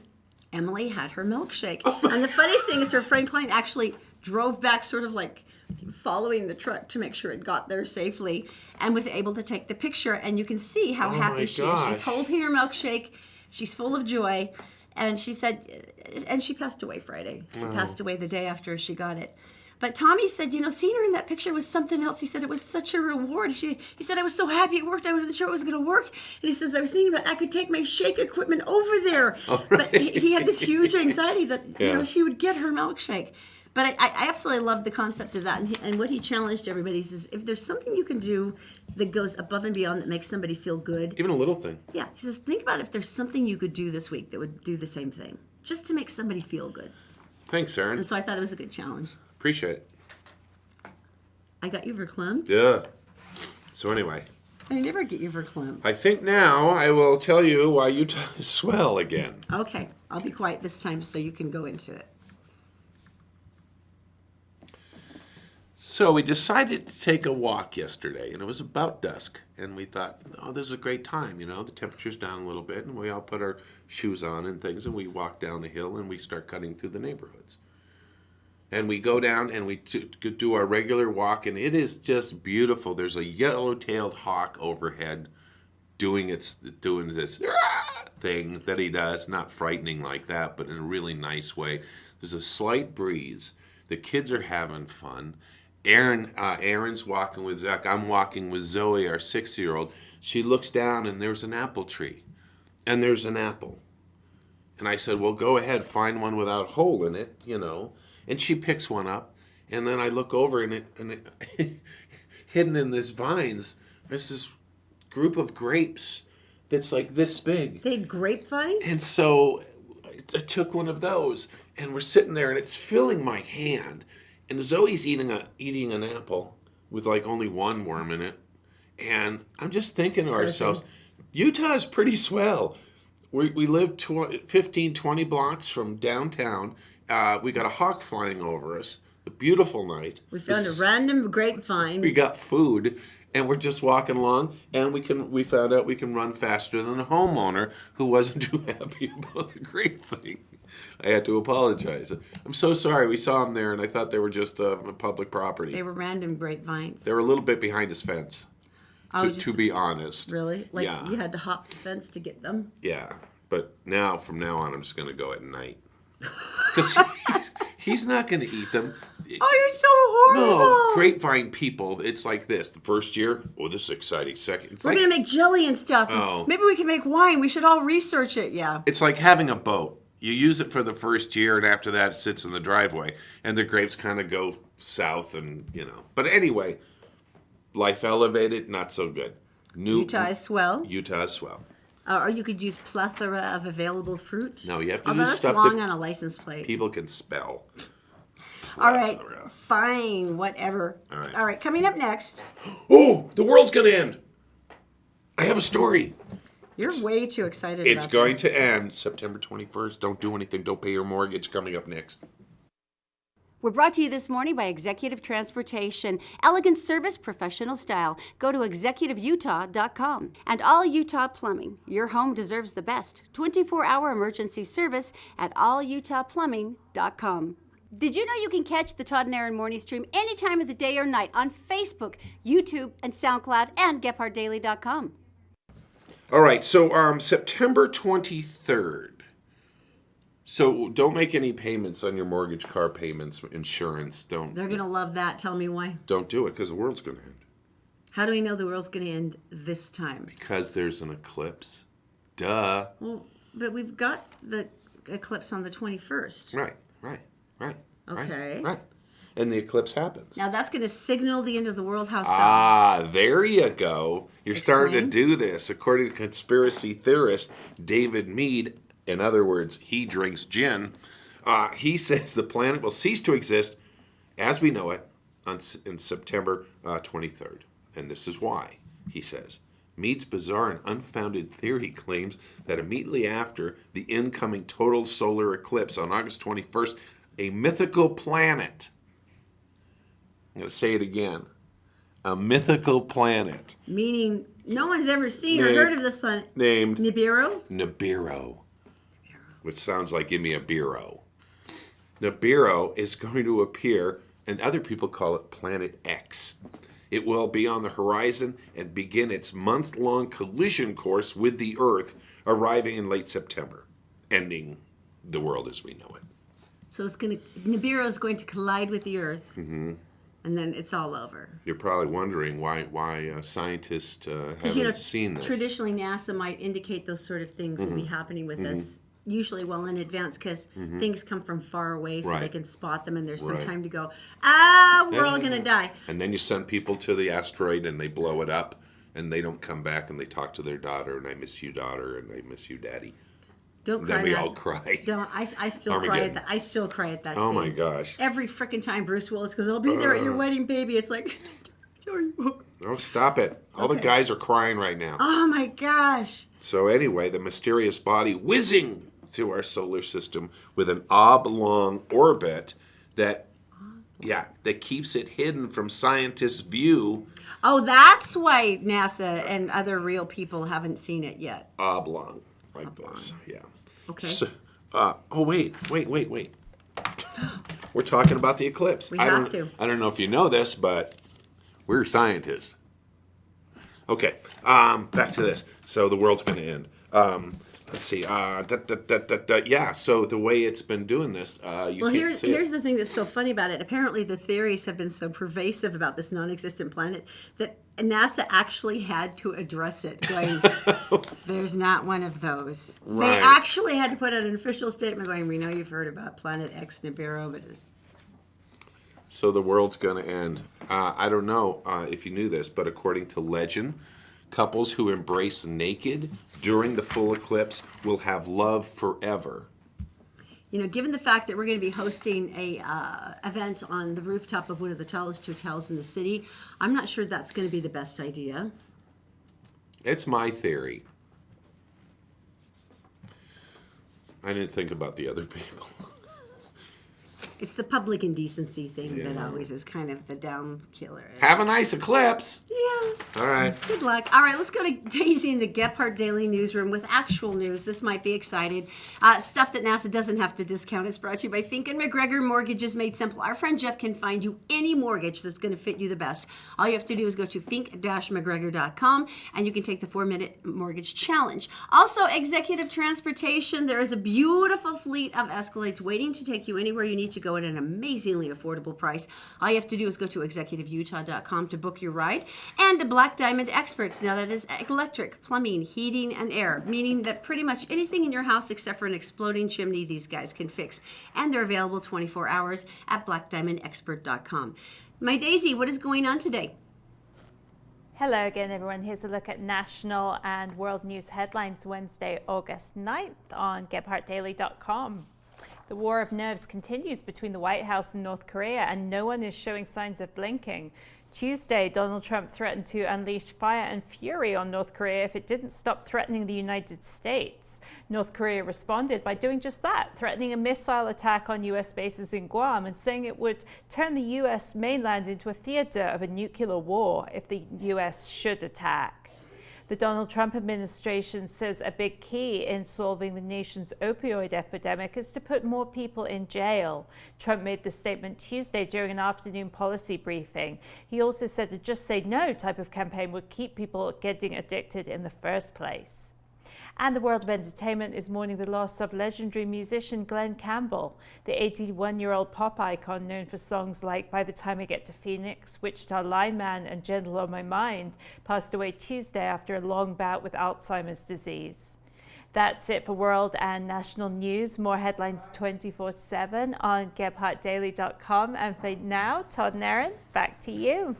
S2: Emily had her milkshake. And the funniest thing is her friend Klein actually drove back sort of like following the truck to make sure it got there safely and was able to take the picture. And you can see how happy
S1: my
S2: she is.
S1: gosh.
S2: She's holding her milkshake. She's full of joy. And she said, and she passed away Friday. She passed away the day after she got it. But Tommy said, seeing her in that picture was something else. He said it was such a reward. He said, I was so happy it worked. I wasn't sure it was going to work. And he says, I was thinking about I could take my shake equipment over there.
S1: Oh,
S2: But he had this huge anxiety that
S1: Yeah.
S2: she would get her milkshake. But I absolutely love the concept of that. And what he challenged everybody is, if there's something you can do that goes above and beyond that makes somebody feel good.
S1: Even a little thing.
S2: Yeah. He says, think about if there's something you could do this week that would do the same thing. Just to make somebody feel good.
S1: Thanks, Erin.
S2: And so I thought it was a good challenge.
S1: Appreciate it.
S2: I got you verklempt.
S1: Yeah. So anyway,
S2: I never get you verklempt.
S1: I think now I will tell you why Utah is swell again.
S2: Okay. I'll be quiet this time so you can go into it.
S1: So we decided to take a walk yesterday, and it was about dusk. And we thought, oh, this is a great time, the temperature's down a little bit, and we all put our shoes on and things, and we walk down the hill, and we start cutting through the neighborhoods. And we go down, and we do our regular walk, and it is just beautiful. There's a yellow-tailed hawk overhead doing this thing that he does, not frightening like that, but in a really nice way. There's a slight breeze. The kids are having fun. Erin's walking with Zach. I'm walking with Zoe, our 6-year-old. She looks down, and there's an apple tree. And there's an apple. And I said, well, go ahead, find one without a hole in it, And she picks one up. And then I look over, and it hidden in these vines, there's this group of grapes that's like this big.
S2: They had grapevines?
S1: And so I took one of those, and we're sitting there, and it's filling my hand. And Zoe's eating an apple with like only one worm in it. And I'm just thinking to ourselves, Utah is pretty swell. We live 15, 20 blocks from downtown. We got a hawk flying over us. A beautiful night.
S2: We found a random grapevine.
S1: We got food, and we're just walking along, and we found out we can run faster than a homeowner who wasn't too happy about the grape thing. I had to apologize. I'm so sorry. We saw them there, and I thought they were just a public property.
S2: They were random grapevines.
S1: They were a little bit behind his fence, to be honest.
S2: Really? Like
S1: Yeah.
S2: you had to hop the fence to get them?
S1: Yeah, but from now on, I'm just going to go at night. Because he's not going to eat them.
S2: Oh, you're so horrible.
S1: No, grapevine people, it's like this. The first year, this is exciting. Second,
S2: We're going to make jelly and stuff.
S1: Oh.
S2: Maybe we can make wine. We should all research it, yeah.
S1: it's like having a boat. You use it for the first year, and after that, it sits in the driveway, and the grapes kind of go south, and But anyway, life elevated, not so good.
S2: Utah is swell.
S1: Utah is swell.
S2: Or you could use plethora of available fruit.
S1: No, you have to
S2: Although
S1: use
S2: that's
S1: stuff
S2: long
S1: that
S2: on a license plate.
S1: people can spell.
S2: All right,
S1: Plethora.
S2: fine, whatever.
S1: All right.
S2: Coming up next.
S1: Oh, the world's going to end. I have a story.
S2: You're way too excited
S1: It's
S2: about
S1: going
S2: this.
S1: to end September 21st. Don't do anything. Don't pay your mortgage. Coming up next.
S2: We're brought to you this morning by Executive Transportation. Elegant service, professional style. Go to executiveutah.com. And All Utah Plumbing. Your home deserves the best. 24-hour emergency service at allutahplumbing.com. Did you know you can catch the Todd and Erin morning stream any time of the day or night on Facebook, YouTube, and SoundCloud, and GephardtDaily.com?
S1: All right, so September 23rd. So don't make any payments on your mortgage, car payments, insurance. Don't.
S2: They're going to love that. Tell me why.
S1: Don't do it because the world's going to end.
S2: How do we know the world's going to end this time?
S1: Because there's an eclipse. Duh.
S2: Well, but we've got the eclipse on the 21st.
S1: Right.
S2: Okay.
S1: Right. And the eclipse happens.
S2: Now that's going to signal the end of the world. How so?
S1: Ah, there you go. You're starting to
S2: Explain.
S1: do this. According to conspiracy theorist David Mead, in other words, he drinks gin, he says the planet will cease to exist as we know it in September 23rd. And this is why, he says. Mead's bizarre and unfounded theory claims that immediately after the incoming total solar eclipse on August 21st, a mythical planet, I'm going to say it again, a mythical planet
S2: Meaning no one's ever seen or heard of this planet.
S1: named
S2: Nibiru?
S1: which sounds like give me a bureau. Nibiru is going to appear, and other people call it Planet X. It will be on the horizon and begin its month-long collision course with the Earth, arriving in late September, ending the world as we know it.
S2: So Nibiru is going to collide with the Earth, and then it's all over.
S1: You're probably wondering why scientists
S2: Because
S1: haven't seen this.
S2: Traditionally, NASA might indicate those sort of things will be happening with us, usually well in advance, because things come from far away, so they
S1: Right.
S2: can spot them, and there's some
S1: Right.
S2: time to go, we're all going to die.
S1: And then you send people to the asteroid and they blow it up and they don't come back and they talk to their daughter and I miss you, daughter, and I miss you, daddy.
S2: Don't
S1: And
S2: cry.
S1: then we
S2: Matt.
S1: all cry.
S2: Don't. I still cry
S1: Armageddon.
S2: at that. I still cry at that
S1: Oh
S2: scene.
S1: my gosh.
S2: Every freaking time Bruce Willis goes, I'll be there at your wedding, baby. It's like,
S1: Oh, stop it. All the
S2: Okay.
S1: guys are crying right now.
S2: oh my gosh.
S1: So anyway, the mysterious body whizzing through our solar system with an oblong orbit that keeps it hidden from scientists' view.
S2: Oh, that's why NASA and other real people haven't seen it yet.
S1: Oblong, like this, yeah.
S2: Okay.
S1: So, wait. We're talking about the eclipse.
S2: We have to.
S1: I don't know if you know this, but we're scientists. Okay, back to this. So the world's going to end. Let's see. Yeah, so the way it's been doing this, you
S2: Well,
S1: can't see
S2: here's
S1: it.
S2: the thing that's so funny about it. Apparently, the theories have been so pervasive about this non-existent planet that NASA actually had to address it, going, there's not one of those.
S1: Right.
S2: They actually had to put out an official statement going, we know you've heard about Planet X Nibiru, but it's...
S1: So the world's going to end. I don't know if you knew this, but according to legend, couples who embrace naked during the full eclipse will have love forever.
S2: You know, given the fact that we're going to be hosting a event on the rooftop of one of the tallest hotels in the city, I'm not sure that's going to be the best idea.
S1: It's my theory. I didn't think about the other people.
S2: It's the public indecency thing that always is kind of the down killer.
S1: Have a nice eclipse.
S2: Yeah.
S1: All right.
S2: Good luck. All right, let's go to Daisy in the Gephardt Daily Newsroom with actual news. This might be exciting. Stuff that NASA doesn't have to discount. It's brought to you by Fink and McGregor Mortgages Made Simple. Our friend Jeff can find you any mortgage that's going to fit you the best. All you have to do is go to fink-mcgregor.com and you can take the 4-minute mortgage challenge. Also, Executive Transportation. There is a beautiful fleet of Escalades waiting to take you anywhere you need to go at an amazingly affordable price. All you have to do is go to executiveutah.com to book your ride. And the Black Diamond Experts. Now that is electric, plumbing, heating, and air, meaning that pretty much anything in your house except for an exploding chimney, these guys can fix. And they're available 24 hours at blackdiamondexpert.com. My Daisy, what is going on today?
S3: Hello again, everyone. Here's a look at national and world news headlines Wednesday, August 9th on GephardtDaily.com. The war of nerves continues between the White House and North Korea, and no one is showing signs of blinking. Tuesday, Donald Trump threatened to unleash fire and fury on North Korea if it didn't stop threatening the United States. North Korea responded by doing just that, threatening a missile attack on U.S. bases in Guam and saying it would turn the U.S. mainland into a theater of a nuclear war if the U.S. should attack. The Donald Trump administration says a big key in solving the nation's opioid epidemic is to put more people in jail. Trump made the statement Tuesday during an afternoon policy briefing. He also said a just say no type of campaign would keep people getting addicted in the first place. And the world of entertainment is mourning the loss of legendary musician Glenn Campbell. The 81-year-old pop icon known for songs like By the Time I Get to Phoenix, Wichita Lineman, and Gentle on My Mind passed away Tuesday after a long bout with Alzheimer's disease. That's it for world and national news. More headlines 24/7 on GebhardtDaily.com. And for now, Todd and Erin, back to you.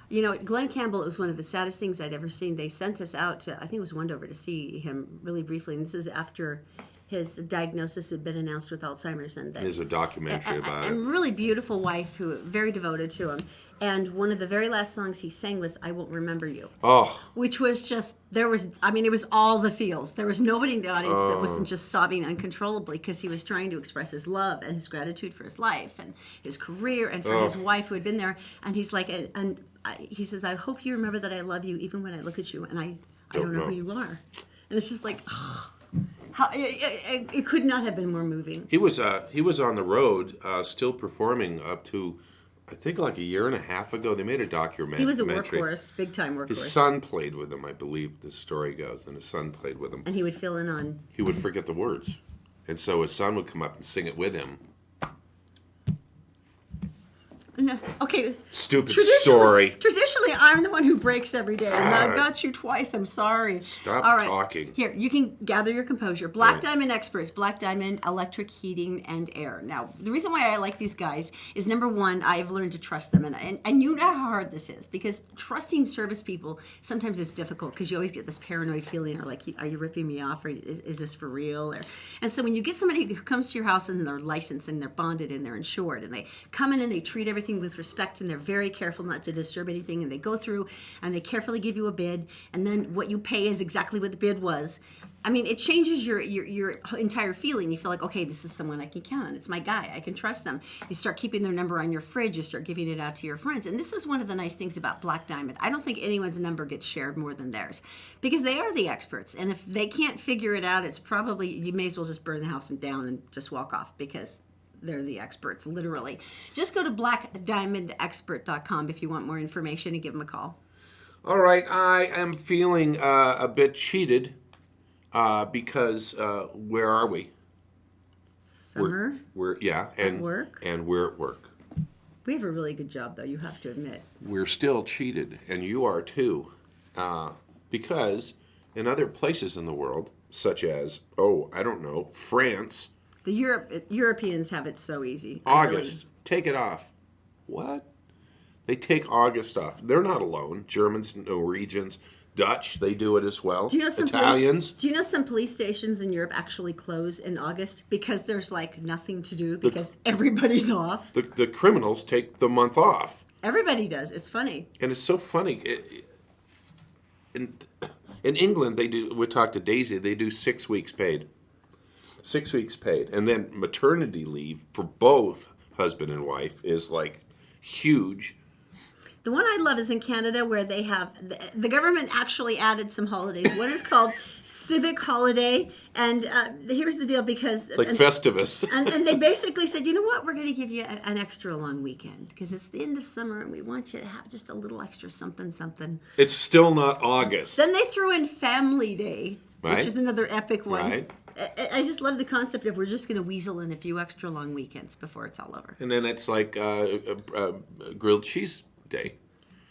S2: You know, Glenn Campbell was one of the saddest things I'd ever seen. They sent us out to, I think it was Wendover, to see him really briefly. And this is after his diagnosis had been announced with Alzheimer's. And
S1: There's a documentary about it.
S2: And really beautiful wife who was very devoted to him. And one of the very last songs he sang was I Won't Remember You.
S1: Oh.
S2: Which was just, it was all the feels. There was nobody in the audience that wasn't just sobbing uncontrollably because he was trying to express his love and his gratitude for his life and his career and for his wife who had been there. And he's like, he says, I hope you remember that I love you even when I look at you and I don't know who you are. And it's just like, it could not have been more moving.
S1: He was on the road, still performing up to, I think, like a year and a half ago. They made a documentary.
S2: He was a workhorse, big time workhorse.
S1: His son played with him, I believe the story goes, and his son played with him.
S2: And he would fill in on.
S1: He would forget the words, and so his son would come up and sing it with him.
S2: No. Okay.
S1: Stupid story.
S2: Traditionally, I'm the one who breaks every day. And I got you twice. I'm sorry.
S1: Stop talking.
S2: Here, you can gather your composure. Black Diamond Experts, Black Diamond Electric Heating and Air. Now, the reason why I like these guys is, number one, I've learned to trust them. And you know how hard this is, because trusting service people sometimes is difficult because you always get this paranoid feeling, or like, are you ripping me off? Or is this for real? And so when you get somebody who comes to your house and they're licensed and they're bonded and they're insured and they come in and they treat everything with respect and they're very careful not to disturb anything, and they go through and they carefully give you a bid, and then what you pay is exactly what the bid was. I mean, it changes your entire feeling. You feel like, okay, this is someone I can count on. It's my guy. I can trust them. You start keeping their number on your fridge. You start giving it out to your friends. And this is one of the nice things about Black Diamond. I don't think anyone's number gets shared more than theirs, because they are the experts. And if they can't figure it out, it's probably, you may as well just burn the house down and just walk off, because they're the experts, literally. Just go to blackdiamondexpert.com if you want more information, and give them a call.
S1: All right, I am feeling a bit cheated because where are we?
S2: Summer.
S1: We're
S2: at work.
S1: And we're at work.
S2: We have a really good job, though, you have to admit.
S1: We're still cheated, and you are too, because in other places in the world, such as, I don't know, France.
S2: The Europeans have it so easy.
S1: August. Take it off. What? They take August off. They're not alone. Germans, Norwegians, Dutch, they do it as well.
S2: Do you know
S1: Italians.
S2: Do you know some police stations in Europe actually close in August because there's like nothing to do, because everybody's off?
S1: The criminals take the month off.
S2: Everybody does. It's funny.
S1: And it's so funny. In England, they do, we talked to Daisy, they do 6 weeks paid. 6 weeks paid. And then maternity leave for both husband and wife is like huge.
S2: The one I love is in Canada, where they have, the government actually added some holidays. One is called Civic Holiday. And here's the deal, because...
S1: Like Festivus.
S2: and they basically said, you know what, we're going to give you an extra long weekend, because it's the end of summer and we want you to have just a little extra something, something.
S1: It's still not August.
S2: Then they threw in Family Day,
S1: right,
S2: which is another epic one.
S1: Right.
S2: I just love the concept of, we're just going to weasel in a few extra long weekends before it's all over.
S1: And then it's like grilled cheese day.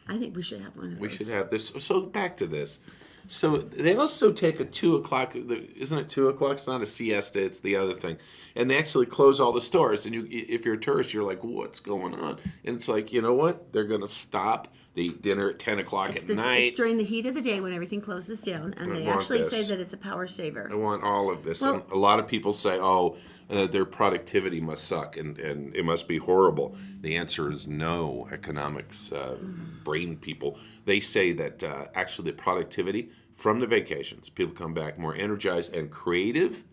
S2: I think we should have one of those.
S1: We should have this. So back to this. So they also take a 2 o'clock, isn't it 2 o'clock? It's not a siesta, it's the other thing. And they actually close all the stores. And if you're a tourist, you're like, what's going on? And it's like, you know what? They're going to stop the dinner at 10 o'clock at night.
S2: It's during the heat of the day when everything closes down. And they actually say that it's a power saver.
S1: I want all of this.
S2: Well,
S1: and a lot of people say, their productivity must suck and it must be horrible. The answer is no. Economics, brain people, they say that actually the productivity from the vacations. People come back more energized and creative,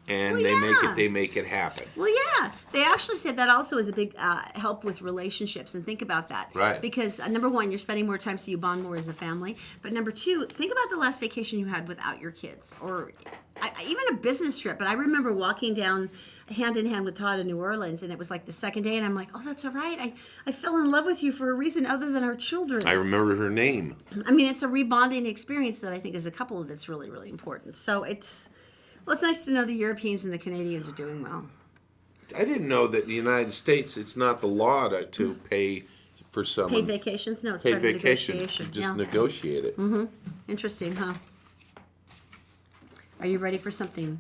S1: and
S2: Well,
S1: they
S2: yeah.
S1: make it happen.
S2: Well, yeah, they actually said that also is a big help with relationships, and think about that.
S1: Right.
S2: Because number one, you're spending more time, so you bond more as a family. But number two, think about the last vacation you had without your kids, or even a business trip. But I remember walking down hand in hand with Todd in New Orleans, and it was like the second day, and I'm like, oh, that's all right. I fell in love with you for a reason other than our children.
S1: I remember her name.
S2: I mean, it's a rebonding experience that I think as a couple that's really, really important. So it's nice to know the Europeans and the Canadians are doing well.
S1: I didn't know that in the United States it's not the law to pay for someone.
S2: Paid vacations? No, it's
S1: Paid
S2: part of
S1: vacation.
S2: negotiation.
S1: Just
S2: Yeah.
S1: negotiate it.
S2: Interesting, huh? Are you ready for something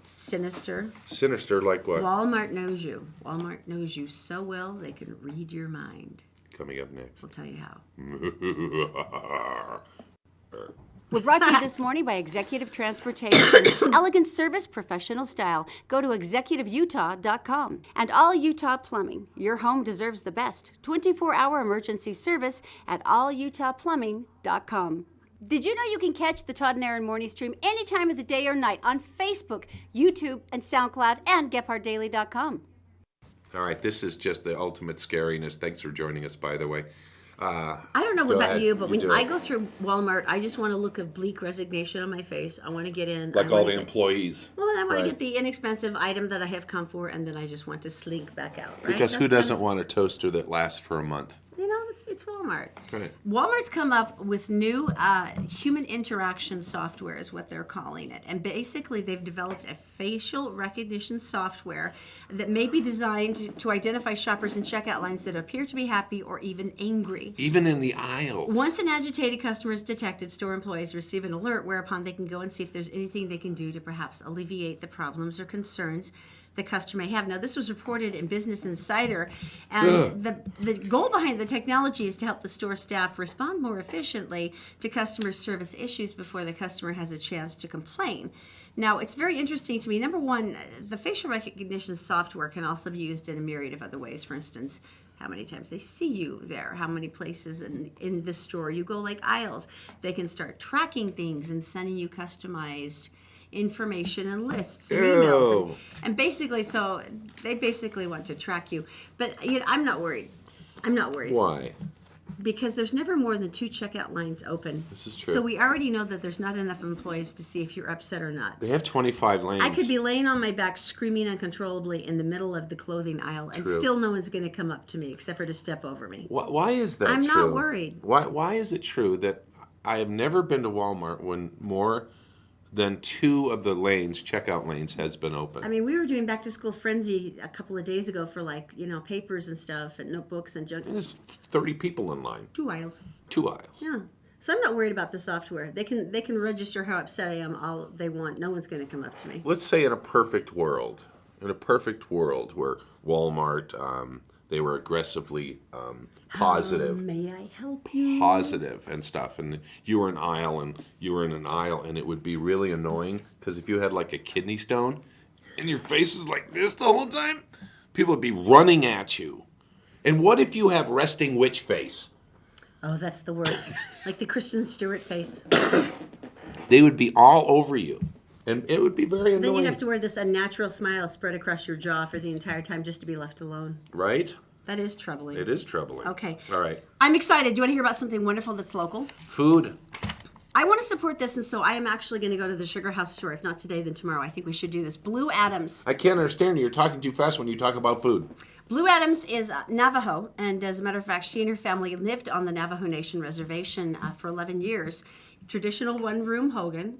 S2: sinister?
S1: Sinister like what?
S2: Walmart knows you. Walmart knows you so well they can read your mind.
S1: Coming up next.
S2: We'll tell you how.
S5: We're brought to you this morning by Executive Transportation. Elegant service, professional style. Go to executiveutah.com. And All Utah Plumbing. Your home deserves the best. 24-hour emergency service at allutahplumbing.com. Did you know you can catch the Todd and Erin morning stream any time of the day or night on Facebook, YouTube, and SoundCloud, and GephardtDaily.com?
S1: All right, this is just the ultimate scariness. Thanks for joining us, by the way.
S2: I don't know
S1: Go
S2: about
S1: ahead.
S2: you, but
S1: You
S2: when
S1: do
S2: I
S1: it.
S2: go through Walmart, I just want to look of bleak resignation on my face. I want to get in.
S1: Like
S2: I
S1: all
S2: wanna
S1: the
S2: get-
S1: employees.
S2: Well, I want
S1: Right.
S2: to get the inexpensive item that I have come for, and then I just want to slink back out. Right?
S1: Because who
S2: That's kind
S1: doesn't
S2: of-
S1: want a toaster that lasts for a month?
S2: You know, it's Walmart.
S1: Right.
S2: Walmart's come up with new human interaction software, is what they're calling it. And basically, they've developed a facial recognition software that may be designed to identify shoppers in checkout lines that appear to be happy or even angry.
S1: Even in the aisles.
S2: Once an agitated customer is detected, store employees receive an alert, whereupon they can go and see if there's anything they can do to perhaps alleviate the problems or concerns the customer may have. Now, this was reported in Business Insider, and the goal behind the technology is to help the store staff respond more efficiently to customer service issues before the customer has a chance to complain. Now, it's very interesting to me. Number one, the facial recognition software can also be used in a myriad of other ways. For instance, how many times they see you there, how many places in the store you go, like aisles. They can start tracking things and sending you customized information and lists and emails.
S1: Ew.
S2: And basically, so they basically want to track you. But I'm not worried. I'm not worried.
S1: Why?
S2: Because there's never more than 2 checkout lines open.
S1: This is true.
S2: So we already know that there's not enough employees to see if you're upset or not.
S1: They have 25 lanes.
S2: I could be laying on my back screaming uncontrollably in the middle of the clothing aisle, and
S1: True.
S2: still no one's going to come up to me except for to step over me.
S1: Why is that
S2: I'm
S1: true?
S2: not worried.
S1: Why is it true that I have never been to Walmart when more than 2 of the lanes, checkout lanes, has been open?
S2: I mean, we were doing back to school frenzy a couple of days ago for papers and stuff and notebooks and junk.
S1: There's 30 people in line.
S2: 2 aisles.
S1: 2 aisles.
S2: Yeah. So I'm not worried about the software. They can register how upset I am all they want. No one's going to come up to me.
S1: Let's say in a perfect world where Walmart, they were aggressively positive.
S2: May I help you?
S1: Positive and stuff, and you were in an aisle, and it would be really annoying because if you had like a kidney stone and your face was like this the whole time, people would be running at you. And what if you have resting witch face?
S2: Oh, that's the worst. Like the Kristen Stewart face.
S1: They would be all over you, and it would be very annoying.
S2: Then you'd have to wear this unnatural smile spread across your jaw for the entire time just to be left alone.
S1: Right?
S2: That is troubling.
S1: It is troubling.
S2: Okay.
S1: All right.
S2: I'm excited. Do you want to hear about something wonderful that's local?
S1: Food.
S2: I want to support this, and so I am actually going to go to the Sugar House store. If not today, then tomorrow. I think we should do this. Blue Adams.
S1: I can't understand you. You're talking too fast when you talk about food.
S2: Blue Adams is Navajo, and as a matter of fact, she and her family lived on the Navajo Nation reservation for 11 years. Traditional one-room hogan,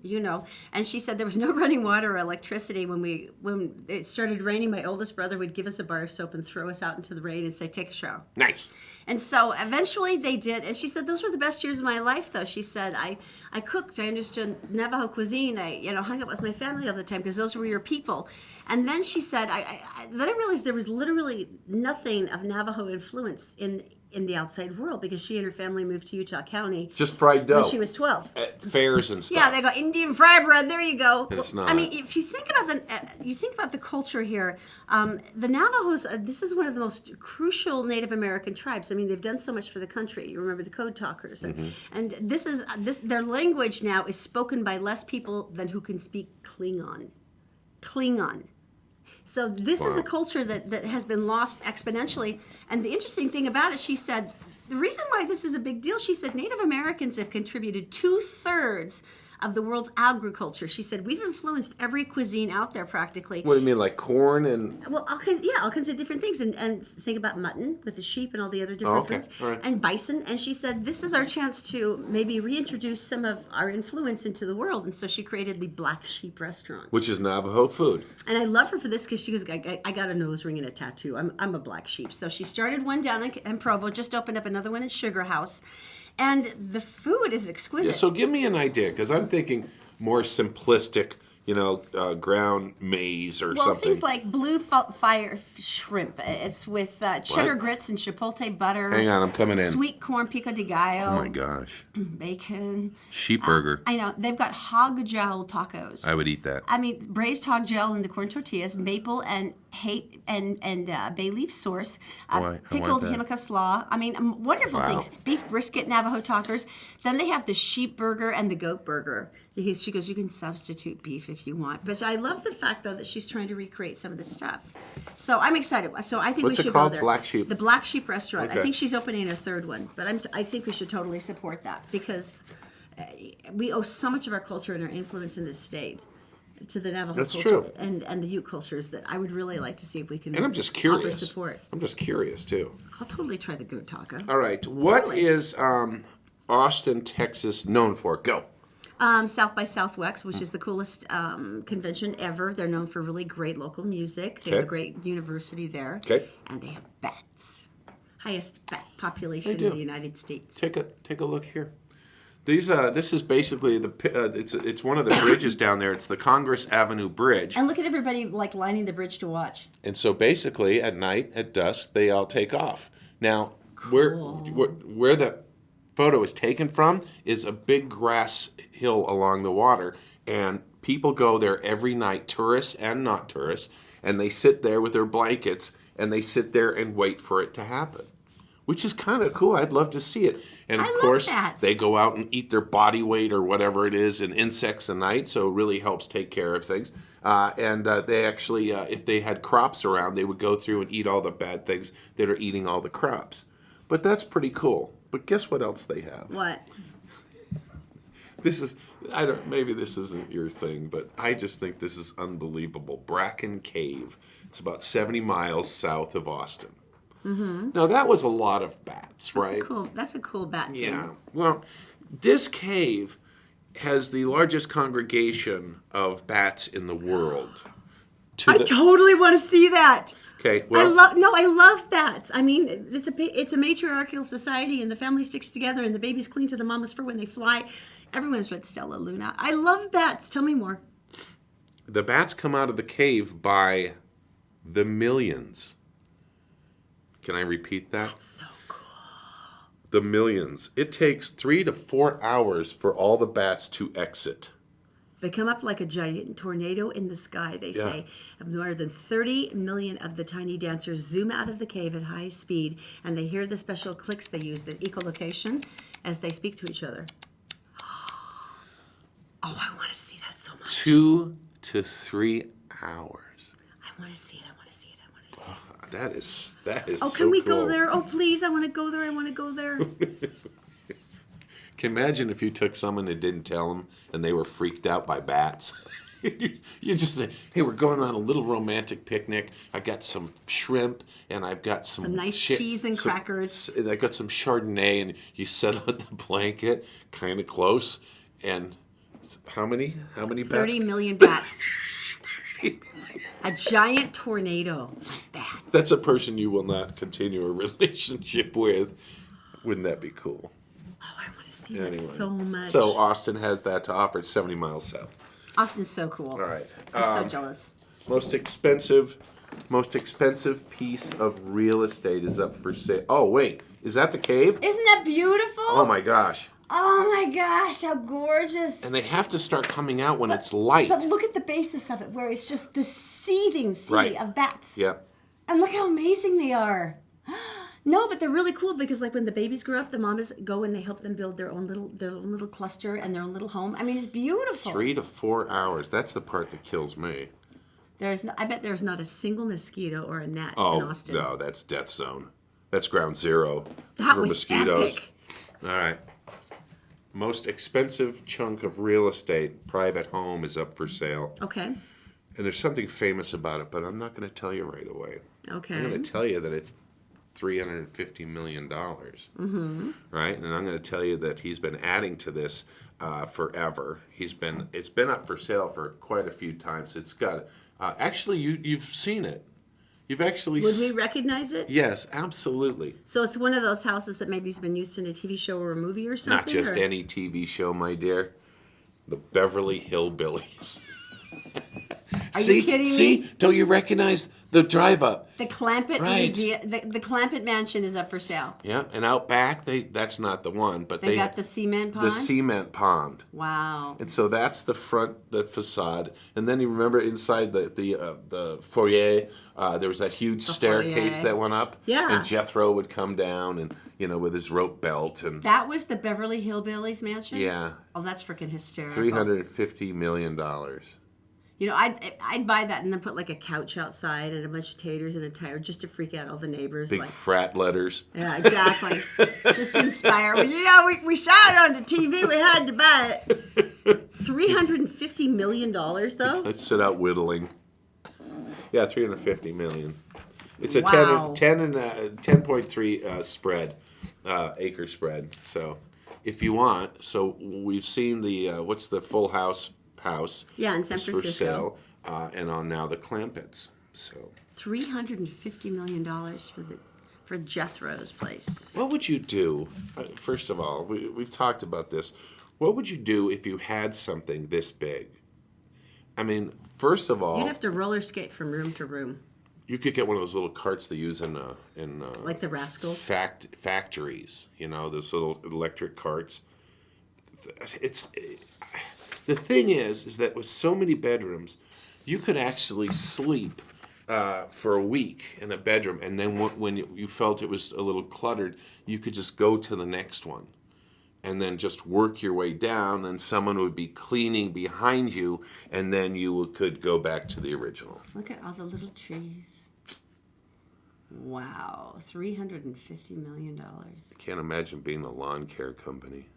S2: and she said there was no running water or electricity when it started raining. My oldest brother would give us a bar of soap and throw us out into the rain and say, "Take a shower."
S1: Nice.
S2: And so eventually they did, and she said those were the best years of my life. Though she said I cooked, I understood Navajo cuisine, I hung out with my family all the time because those were your people. And then she said then I realized there was literally nothing of Navajo influence in in the outside world because she and her family moved to Utah County
S1: Just fried dough.
S2: when she was 12.
S1: At fairs and stuff.
S2: Yeah, they go Indian fry bread. There you go.
S1: It's
S2: Well,
S1: not.
S2: I mean, if you think about the culture here, the Navajos. This is one of the most crucial Native American tribes. I mean, they've done so much for the country. You remember the Code Talkers, and this is their language now is spoken by less people than who can speak Klingon. Klingon. So this is a culture that has been lost exponentially. And the interesting thing about it, she said, the reason why this is a big deal, she said, Native Americans have contributed 2/3 of the world's agriculture. She said, we've influenced every cuisine out there practically.
S1: What do you mean, like corn and...
S2: Well, all kinds of different things. And think about mutton with the sheep and all the other different foods.
S1: All right.
S2: And bison. And she said, this is our chance to maybe reintroduce some of our influence into the world. And so she created the Black Sheep Restaurant.
S1: Which is Navajo food.
S2: And I love her for this because she goes, I got a nose ring and a tattoo. I'm a black sheep. So she started one down in Provo, just opened up another one in Sugar House. And the food is exquisite.
S1: Yeah, so give me an idea, because I'm thinking more simplistic, ground maize or
S2: Well,
S1: something.
S2: things like blue fire shrimp. It's with cheddar grits and chipotle butter.
S1: Hang on, I'm coming in.
S2: Sweet corn pico de gallo.
S1: Oh my gosh.
S2: Bacon.
S1: Sheep burger.
S2: I know. They've got hog jowl tacos.
S1: I would eat that.
S2: I mean, braised hog gel in the corn tortillas, maple and bay leaf sauce,
S1: I want
S2: pickled
S1: that.
S2: Himaka slaw. I mean, wonderful
S1: Wow.
S2: things. Beef brisket, Navajo talkers. Then they have the sheep burger and the goat burger. She goes, you can substitute beef if you want. But I love the fact, though, that she's trying to recreate some of this stuff. So I'm excited. So I think
S1: What's
S2: we
S1: it
S2: should
S1: called?
S2: go there.
S1: Black Sheep?
S2: The Black Sheep Restaurant.
S1: Okay.
S2: I think she's opening a third one. But I think we should totally support that because we owe so much of our culture and our influence in this state to the Navajo
S1: That's
S2: culture
S1: true.
S2: and the Ute cultures that I would really like to see if we can
S1: And I'm just
S2: offer
S1: curious.
S2: support.
S1: I'm just curious, too.
S2: I'll totally try the goat taco.
S1: All right. What is Austin, Texas known for? Go.
S2: South by Southwest, which is the coolest convention ever. They're known for really great local music. They have a
S1: Okay.
S2: great university there.
S1: Okay.
S2: And they have bats. Highest bat population
S1: They do.
S2: in the United States.
S1: Take a look here. This is basically it's one of the bridges down there. It's the Congress Avenue Bridge.
S2: And look at everybody lining the bridge to watch.
S1: And so basically, at night, at dusk, they all take off. Now, where the photo is taken from is a big grass hill along the water, and people go there every night, tourists and not tourists, and they sit there with their blankets, and they sit there and wait for it to happen, which is kind of cool. I'd love to see it. And of
S2: I love
S1: course,
S2: bats.
S1: they go out and eat their body weight or whatever it is in insects a night, so it really helps take care of things. They actually, if they had crops around, they would go through and eat all the bad things that are eating all the crops. But that's pretty cool. But guess what else they have?
S2: What?
S1: Maybe this isn't your thing, but I just think this is unbelievable. Bracken Cave. It's about 70 miles south of Austin. Mm-hmm. Now, that was a lot of bats, right?
S2: That's a cool bat thing.
S1: Yeah. Well, this cave has the largest congregation of bats in the world.
S2: I totally want to see that.
S1: Okay. Well,
S2: I love bats. I mean, it's a matriarchal society, and the family sticks together, and the babies cling to the mama's fur when they fly. Everyone's read Stella Luna. I love bats. Tell me more.
S1: the bats come out of the cave by the millions. Can I repeat that?
S2: That's so cool.
S1: The millions. It takes 3 to 4 hours for all the bats to exit.
S2: They come up like a giant tornado in the sky, they say. More than 30 million of the tiny dancers zoom out of the cave at high speed, and they hear the special clicks they use, the echolocation, as they speak to each other. Oh, I want to see that so much.
S1: 2 to 3 hours.
S2: I want to see it. I want to see it. I want to see it.
S1: That is
S2: Oh,
S1: so
S2: can we
S1: cool.
S2: go there? Oh, please. I want to go there. I want to go there.
S1: Can you imagine if you took someone and didn't tell them and they were freaked out by bats? You just say, hey, we're going on a little romantic picnic. I got some shrimp and I've got some
S2: Nice cheese and crackers.
S1: And I got some Chardonnay, and you set out the blanket kind of close. And how many bats?
S2: 30 million bats. A giant tornado of bats.
S1: That's a person you will not continue a relationship with. Wouldn't that be cool?
S2: Oh, I want to see that so much.
S1: So Austin has that to offer. It's 70 miles south.
S2: Austin's so cool.
S1: All right.
S2: I'm so jealous.
S1: Most expensive Most expensive piece of real estate is up for sale. Oh, wait. Is that the cave?
S2: Isn't that beautiful?
S1: Oh, my gosh.
S2: Oh my gosh, how gorgeous.
S1: And they have to start coming out when it's light.
S2: But look at the basis of it, where it's just the seething sea of bats.
S1: Yep.
S2: And look how amazing they are. No, but they're really cool because, like, when the babies grow up, the mamas go and they help them build their own little cluster and their own little home. I mean, it's beautiful.
S1: 3 to 4 hours. That's the part that kills me.
S2: I bet there's not a single mosquito or a gnat in
S1: Oh,
S2: Austin.
S1: no, that's death zone. That's ground zero
S2: That
S1: for
S2: was
S1: mosquitoes.
S2: epic.
S1: All right. Most expensive chunk of real estate, private home, is up for sale.
S2: Okay.
S1: And there's something famous about it, but I'm not going to tell you right away.
S2: Okay.
S1: I'm going to tell you that it's $350 million. Mm-hmm. Right? And I'm going to tell you that he's been adding to this forever. It's been up for sale for quite a few times. It's got actually you've seen it. You've actually
S2: Would we recognize it?
S1: Yes, absolutely.
S2: So it's one of those houses that maybe has been used in a TV show or a movie or something?
S1: Not just
S2: or?
S1: any TV show, my dear. The Beverly Hillbillies.
S2: Are you kidding me?
S1: See? Don't you recognize the drive up?
S2: The Clampett
S1: Right.
S2: Museum, the Clampett Mansion is up for sale.
S1: Yeah, and out back, that's not the one, but
S2: They got the cement pond?
S1: The cement pond.
S2: Wow.
S1: And so that's the front, the facade, and then you remember inside the foyer, there was that huge staircase
S2: foyer.
S1: that went up.
S2: Yeah.
S1: And Jethro would come down, and with his rope belt, and
S2: That was the Beverly Hillbillies mansion?
S1: yeah,
S2: Oh, that's freaking hysterical.
S1: $350 million.
S2: I'd buy that and then put like a couch outside and a bunch of taters and a tire just to freak out all the neighbors.
S1: Big frat letters.
S2: Yeah, exactly. Just to inspire. Well, we saw it on the TV. We had to buy it. $350 million, though?
S1: Let's sit out whittling. Yeah, $350 million. It's a
S2: Wow.
S1: 10.3 spread, acre spread. So if you want, so we've seen the, what's the Full House?
S2: Yeah, in San
S1: is
S2: Francisco.
S1: for sale, and on now the Clampetts. So
S2: $350 million for Jethro's place.
S1: what would you do? First of all, we've talked about this. What would you do if you had something this big? I mean, first of all,
S2: You'd have to roller skate from room to room.
S1: you could get one of those little carts they use in
S2: Like the Rascals?
S1: factories. Those little electric carts. The thing is that with so many bedrooms, you could actually sleep for a week in a bedroom, and then when you felt it was a little cluttered, you could just go to the next one, and then just work your way down, and someone would be cleaning behind you, and then you could go back to the original.
S2: Look at all the little trees. Wow, $350 million.
S1: I can't imagine being a lawn care company.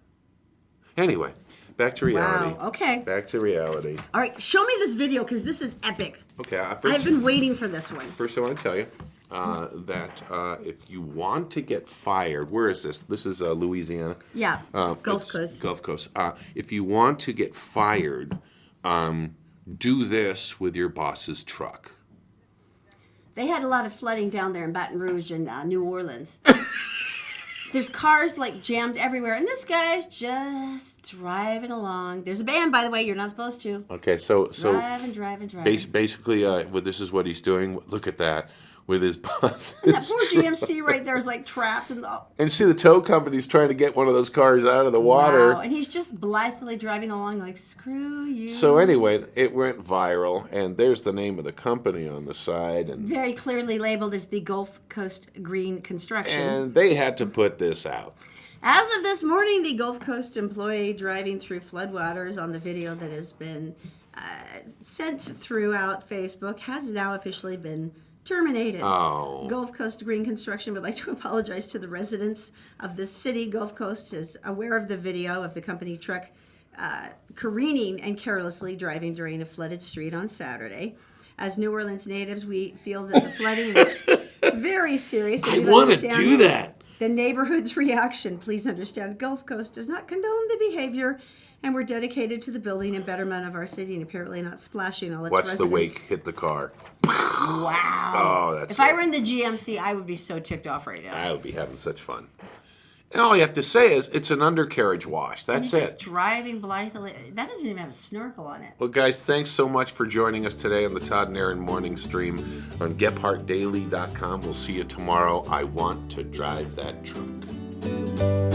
S1: Anyway, back to reality.
S2: Wow, okay.
S1: Back to reality.
S2: All right, show me this video because this is epic.
S1: Okay,
S2: I've been waiting for this one.
S1: First, I want to tell you that if you want to get fired, where is this? This is Louisiana.
S2: Yeah, Gulf
S1: it's
S2: Coast.
S1: Gulf Coast. If you want to get fired, do this with your boss's truck.
S2: They had a lot of flooding down there in Baton Rouge and New Orleans. There's cars like jammed everywhere, and this guy's just driving along. There's a band, by the way. You're not supposed to.
S1: Okay, so
S2: Driving.
S1: basically, this is what he's doing. Look at that with his boss.
S2: And that poor GMC right there is like trapped in the.
S1: And see, the tow company's trying to get one of those cars out of the water.
S2: Wow, and he's just blithely driving along like, screw you.
S1: So anyway, it went viral, and there's the name of the company on the side, and
S2: Very clearly labeled as the Gulf Coast Green Construction.
S1: they had to put this out.
S2: As of this morning, the Gulf Coast employee driving through floodwaters on the video that has been sent throughout Facebook has now officially been terminated.
S1: Oh.
S2: Gulf Coast Green Construction would like to apologize to the residents of the city. Gulf Coast is aware of the video of the company truck careening and carelessly driving during a flooded street on Saturday. As New Orleans natives, we feel that the flooding is very serious.
S1: I want to do that.
S2: The neighborhood's reaction. Please understand, Gulf Coast does not condone the behavior, and we're dedicated to the building and betterment of our city, and apparently not splashing all its
S1: Watch
S2: residents.
S1: the wake hit the car.
S2: Wow.
S1: Oh, that's
S2: If I were in the GMC, I would be so ticked off right now.
S1: I would be having such fun. And all you have to say is it's an undercarriage wash. That's
S2: You're just
S1: it.
S2: driving blithely. That doesn't even have a snorkel on it.
S1: Well, guys, thanks so much for joining us today on the Todd and Erin morning stream on GephardtDaily.com. We'll see you tomorrow. I want to drive that truck.